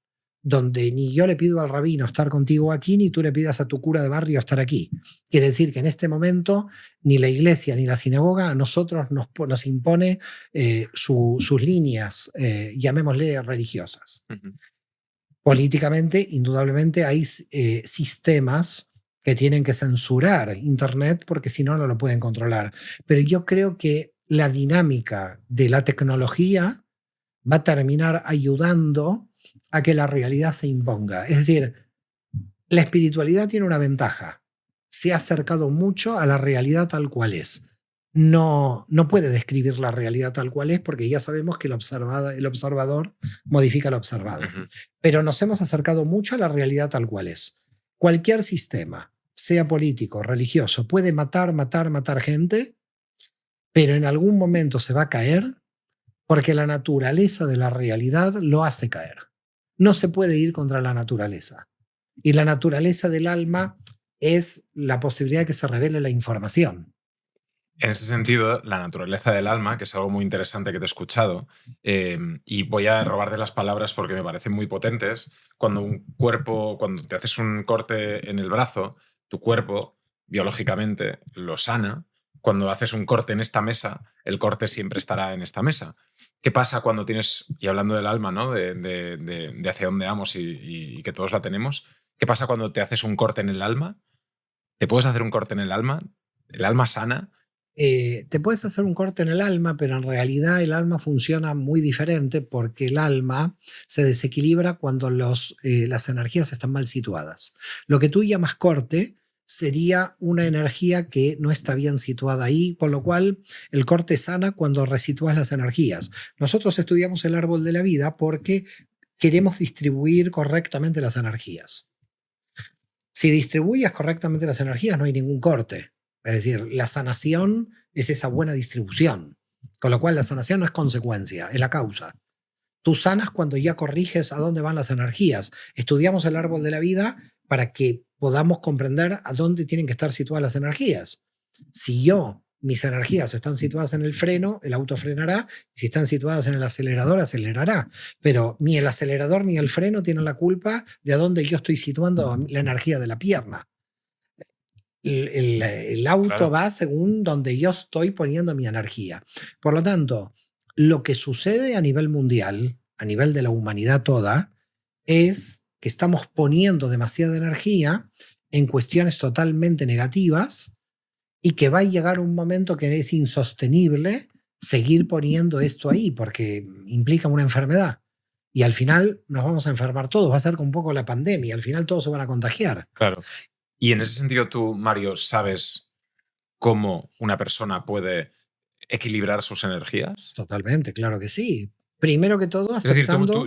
donde ni yo le pido al rabino estar contigo aquí, ni tú le pidas a tu cura de barrio estar aquí. Quiere decir que en este momento ni la iglesia ni la sinagoga a nosotros nos impone sus líneas, llamémosle religiosas. Uh-huh. Políticamente, indudablemente, hay sistemas que tienen que censurar Internet porque si no, no lo pueden controlar. Pero yo creo que la dinámica de la tecnología va a terminar ayudando a que la realidad se imponga. Es decir, la espiritualidad tiene una ventaja. Se ha acercado mucho a la realidad tal cual es. No puede describir la realidad tal cual es porque ya sabemos que el observador modifica lo observado. Uh-huh. Pero nos hemos acercado mucho a la realidad tal cual es. Cualquier sistema, sea político, religioso, puede matar gente, pero en algún momento se va a caer porque la naturaleza de la realidad lo hace caer. No se puede ir contra la naturaleza. Y la naturaleza del alma es la posibilidad de que se revele la información. En ese sentido, la naturaleza del alma, que es algo muy interesante que te he escuchado, y voy a robarte las palabras porque me parecen muy potentes, cuando te haces un corte en el brazo, tu cuerpo, biológicamente, lo sana. Cuando haces un corte en esta mesa, el corte siempre estará en esta mesa. ¿Qué pasa cuando tienes, y hablando del alma, ¿no? de hacia dónde vamos y que todos la tenemos, qué pasa cuando te haces un corte en el alma? ¿Te puedes hacer un corte en el alma sana? Te puedes hacer un corte en el alma, pero en realidad el alma funciona muy diferente porque el alma se desequilibra cuando las energías están mal situadas. Lo que tú llamas corte sería una energía que no está bien situada ahí, con lo cual el corte sana cuando resitúas las energías. Nosotros estudiamos el árbol de la vida porque queremos distribuir correctamente las energías. Si distribuyes correctamente las energías, no hay ningún corte. Es decir, la sanación es esa buena distribución. Con lo cual la sanación no es consecuencia, es la causa. Tú sanas cuando ya corriges a dónde van las energías. Estudiamos el árbol de la vida para que podamos comprender a dónde tienen que estar situadas las energías. Si mis energías están situadas en el freno, el auto frenará. Si están situadas en el acelerador, acelerará. Pero ni el acelerador ni el freno tienen la culpa de a dónde yo estoy situando la energía de la pierna. El auto Claro. va según donde yo estoy poniendo mi energía. Por lo tanto, lo que sucede a nivel mundial, a nivel de la humanidad toda, es que estamos poniendo demasiada energía en cuestiones totalmente negativas y que va a llegar un momento que es insostenible seguir poniendo esto ahí porque implica una enfermedad. Y al final nos vamos a enfermar todos. Va a ser como un poco la pandemia. Al final todos se van a contagiar. Claro. Y en ese sentido tú, Mario, ¿sabes cómo una persona puede equilibrar sus energías? Totalmente, claro que sí. Primero que todo, Es decir, aceptando...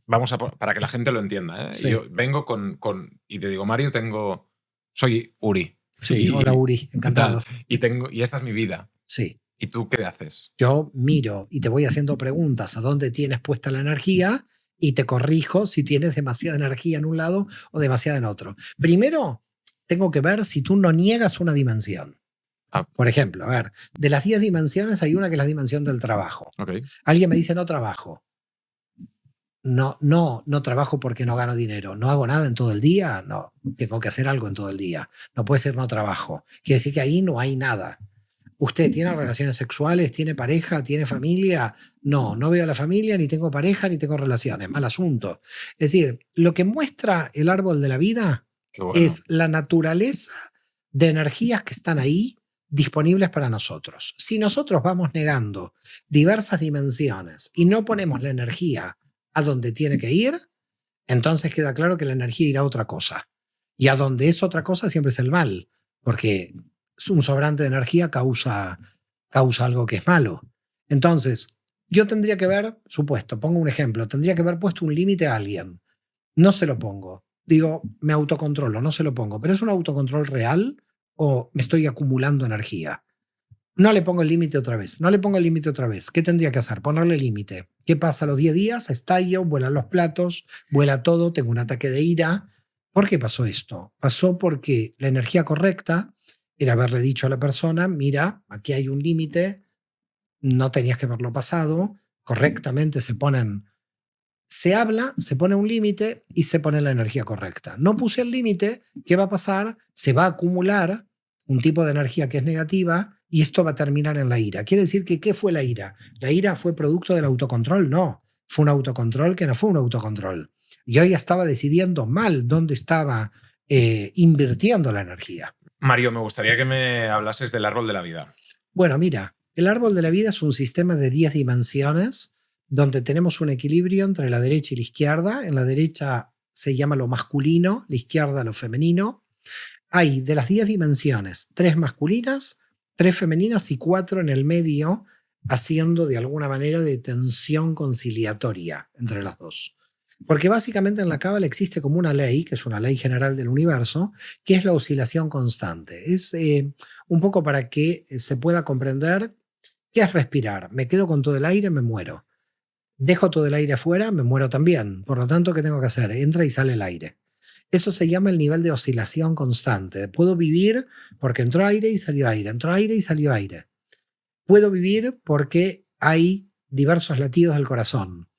vamos para que la gente lo entienda, ¿eh? Sí. Yo vengo y te digo, Mario, soy Uri. Sí, hola Uri, encantado. Y esta es mi vida. Sí. ¿Y tú qué haces? Yo miro y te voy haciendo preguntas a dónde tienes puesta la energía y te corrijo si tienes demasiada energía en un lado o demasiada en otro. Primero, tengo que ver si tú no niegas una dimensión. Por ejemplo, a ver, de las 10 dimensiones hay una que es la dimensión del trabajo. Okay. Alguien me dice no trabajo. No trabajo porque no gano dinero. No hago nada en todo el día. No, tengo que hacer algo en todo el día. No puede ser no trabajo. Quiere decir que ahí no hay nada. ¿Usted tiene relaciones sexuales? ¿Tiene pareja? ¿Tiene familia? No, no veo a la familia, ni tengo pareja, ni tengo relaciones. Mal asunto. Es decir, lo que muestra el árbol de la vida Qué bueno. es la naturaleza de energías que están ahí disponibles para nosotros. Si nosotros vamos negando diversas dimensiones y no ponemos la energía a donde tiene que ir, entonces queda claro que la energía irá a otra cosa. Y a donde es otra cosa siempre es el mal, porque un sobrante de energía causa algo que es malo. Entonces, yo tendría que haber, supuesto, pongo un ejemplo, tendría que haber puesto un límite a alguien. No se lo pongo. Digo, me autocontrolo, no se lo pongo. ¿Pero es un autocontrol real o me estoy acumulando energía? No le pongo el límite otra vez, no le pongo el límite otra vez. ¿Qué tendría que hacer? Ponerle límite. ¿Qué pasa a los 10 días? Estallo, vuelan los platos, vuela todo, tengo un ataque de ira. ¿Por qué pasó esto? Pasó porque la energía correcta era haberle dicho a la persona, mira, aquí hay un límite, no tenías que haberlo pasado, correctamente se habla, se pone un límite y se pone la energía correcta. No puse el límite, ¿qué va a pasar? Se va a acumular un tipo de energía que es negativa y esto va a terminar en la ira. Quiere decir que, ¿qué fue la ira? ¿La ira fue producto del autocontrol? No, fue un autocontrol que no fue un autocontrol. Yo ya estaba decidiendo mal dónde estaba invirtiendo la energía. Mario, me gustaría que me hablases del árbol de la vida. Bueno, mira, el árbol de la vida es un sistema de 10 dimensiones donde tenemos un equilibrio entre la derecha y la izquierda. En la derecha se llama lo masculino, la izquierda lo femenino. Hay de las 10 dimensiones, 3 masculinas, 3 femeninas y 4 en el medio, haciendo de alguna manera de tensión conciliatoria entre las dos. Porque básicamente en la Cábala existe como una ley, que es una ley general del universo, que es la oscilación constante. Es un poco para que se pueda comprender qué es respirar. Me quedo con todo el aire, me muero. Dejo todo el aire afuera, me muero también. Por lo tanto, ¿qué tengo que hacer? Entra y sale el aire. Eso se llama el nivel de oscilación constante. Puedo vivir porque entró aire y salió aire, entró aire y salió aire. Puedo vivir porque hay diversos latidos del corazón.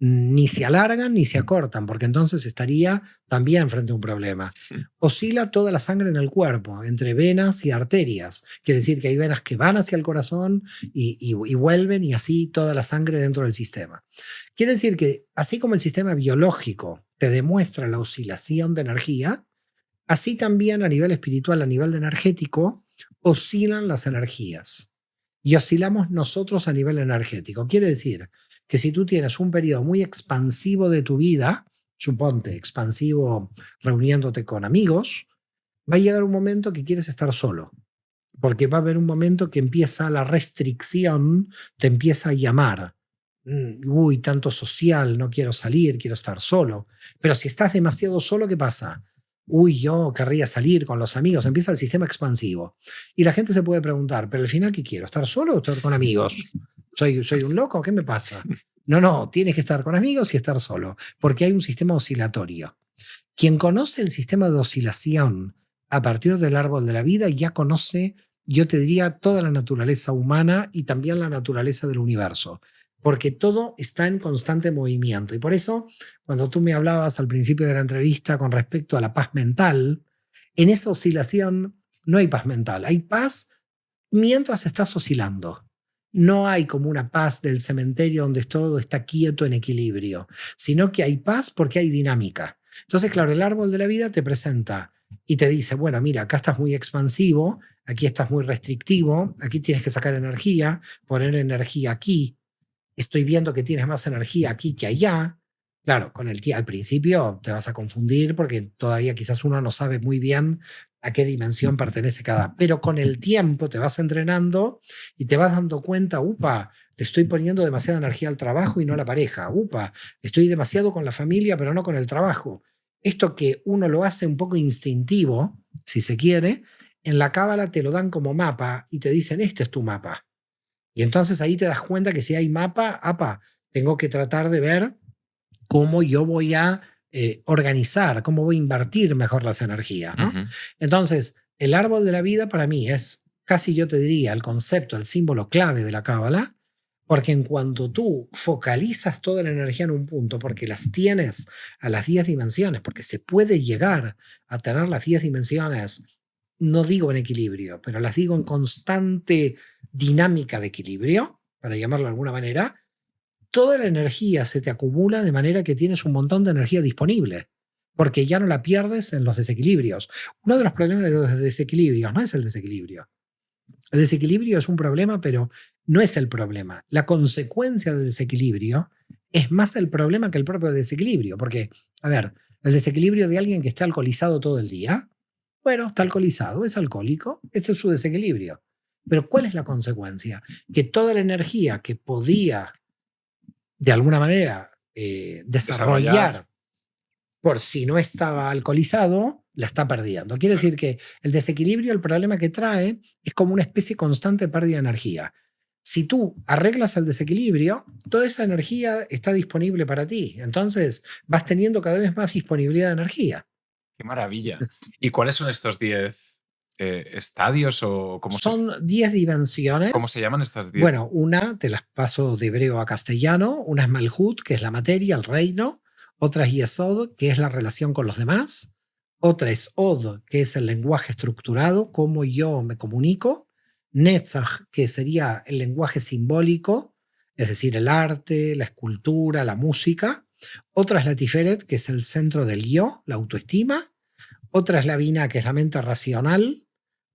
Ni se alargan ni se acortan, porque entonces estaría también frente a un problema. Oscila toda la sangre en el cuerpo, entre venas y arterias. Quiere decir que hay venas que van hacia el corazón y vuelven, y así toda la sangre dentro del sistema. Quiere decir que así como el sistema biológico te demuestra la oscilación de energía, así también a nivel espiritual, a nivel energético, oscilan las energías. Y oscilamos nosotros a nivel energético. Quiere decir que si tú tienes un periodo muy expansivo de tu vida, suponte expansivo reuniéndote con amigos, va a llegar un momento que quieres estar solo, porque va a haber un momento que empieza la restricción, te empieza a llamar. Uy, tanto social, no quiero salir, quiero estar solo. Pero si estás demasiado solo, ¿qué pasa? Uy, yo querría salir con los amigos. Empieza el sistema expansivo. Y la gente se puede preguntar, ¿pero al final qué quiero? ¿Estar solo o estar con amigos? ¿Soy un loco? ¿Qué me pasa? No, tienes que estar con amigos y estar solo, porque hay un sistema oscilatorio. Quien conoce el sistema de oscilación a partir del árbol de la vida ya conoce, yo te diría, toda la naturaleza humana y también la naturaleza del universo, porque todo está en constante movimiento. Y por eso, cuando tú me hablabas al principio de la entrevista con respecto a la paz mental, en esa oscilación no hay paz mental, hay paz mientras estás oscilando. No hay como una paz del cementerio donde todo está quieto en equilibrio, sino que hay paz porque hay dinámica. Entonces, claro, el árbol de la vida te presenta y te dice, bueno, mira, acá estás muy expansivo, aquí estás muy restrictivo, aquí tienes que sacar energía, poner energía aquí. Estoy viendo que tienes más energía aquí que allá. Claro, al principio te vas a confundir porque todavía quizás uno no sabe muy bien a qué dimensión pertenece cada. Pero con el tiempo te vas entrenando y te vas dando cuenta, upa, le estoy poniendo demasiada energía al trabajo y no a la pareja. Upa, estoy demasiado con la familia pero no con el trabajo. Esto que uno lo hace un poco instintivo, si se quiere, en la Cábala te lo dan como mapa y te dicen, este es tu mapa. Y entonces ahí te das cuenta que si hay mapa, tengo que tratar de ver cómo yo voy a organizar, cómo voy a invertir mejor las energías, ¿no? Uh-huh. Entonces, el árbol de la vida para mí es casi, yo te diría, el concepto, el símbolo clave de la Cábala, porque en cuanto tú focalizas toda la energía en un punto, porque las tienes a las 10 dimensiones, porque se puede llegar a tener las 10 dimensiones no digo en equilibrio, pero las digo en constante dinámica de equilibrio, para llamarlo de alguna manera, toda la energía se te acumula de manera que tienes un montón de energía disponible, porque ya no la pierdes en los desequilibrios. Uno de los problemas de los desequilibrios no es el desequilibrio. El desequilibrio es un problema, pero no es el problema. La consecuencia del desequilibrio es más el problema que el propio desequilibrio, porque, a ver, el desequilibrio de alguien que está alcoholizado todo el día, bueno, está alcoholizado, es alcohólico, ese es su desequilibrio. Pero ¿cuál es la consecuencia? Que toda la energía que podía, de alguna manera, desarrollar por si no estaba alcoholizado, la está perdiendo. Quiere decir que el desequilibrio, el problema que trae, es como una especie constante de pérdida de energía. Si tú arreglas el desequilibrio, toda esa energía está disponible para ti. Entonces vas teniendo cada vez más disponibilidad de energía. ¡Qué maravilla! ¿Y cuáles son estos 10 estadios o cómo Son 10 dimensiones. ¿Cómo se llaman estas 10? Bueno, una te las paso de hebreo a castellano. Una es Malhut, que es la materia, el reino. Otra es Yesod, que es la relación con los demás. Otra es Od, que es el lenguaje estructurado, cómo yo me comunico. Netzach, que sería el lenguaje simbólico, es decir, el arte, la escultura, la música. Otra es la Tiferet, que es el centro del yo, la autoestima. Otra es la Binah, que es la mente racional.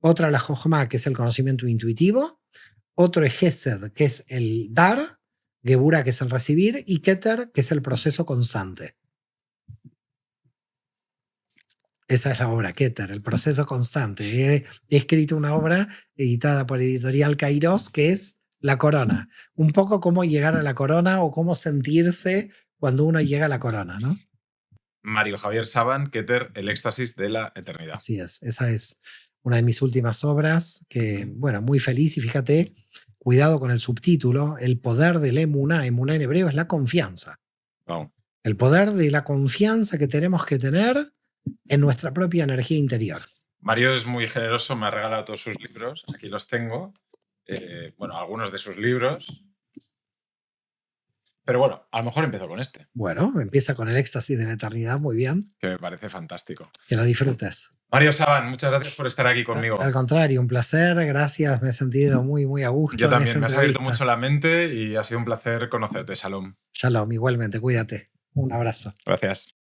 Otra la Jochma, que es el conocimiento intuitivo. Otro es Gesed, que es el dar. Gebura, que es el recibir. Y Keter, que es el proceso constante. Esa es la obra, Keter, el proceso constante. He escrito una obra editada por Editorial Kairos que es La Corona. Un poco cómo llegar a la corona o cómo sentirse cuando uno llega a la corona, ¿no? Mario Javier Saban, Keter, el éxtasis de la eternidad. Así es, esa es una de mis últimas obras que, bueno, muy feliz. Y fíjate, cuidado con el subtítulo, el poder del emuná. Emuná en hebreo es la confianza. Wow. El poder de la confianza que tenemos que tener en nuestra propia energía interior. Mario es muy generoso, me ha regalado todos sus libros, aquí los tengo, bueno, algunos de sus libros, pero bueno, a lo mejor empiezo con este. Bueno, empieza con el éxtasis de la eternidad, muy bien. Que me parece fantástico. Que lo disfrutes. Mario Saban, muchas gracias por estar aquí conmigo. Al contrario, un placer, gracias, me he sentido muy, muy a gusto. Yo también, me has abierto mucho la mente y ha sido un placer conocerte, Shalom. Shalom, igualmente, cuídate. Un abrazo. Gracias.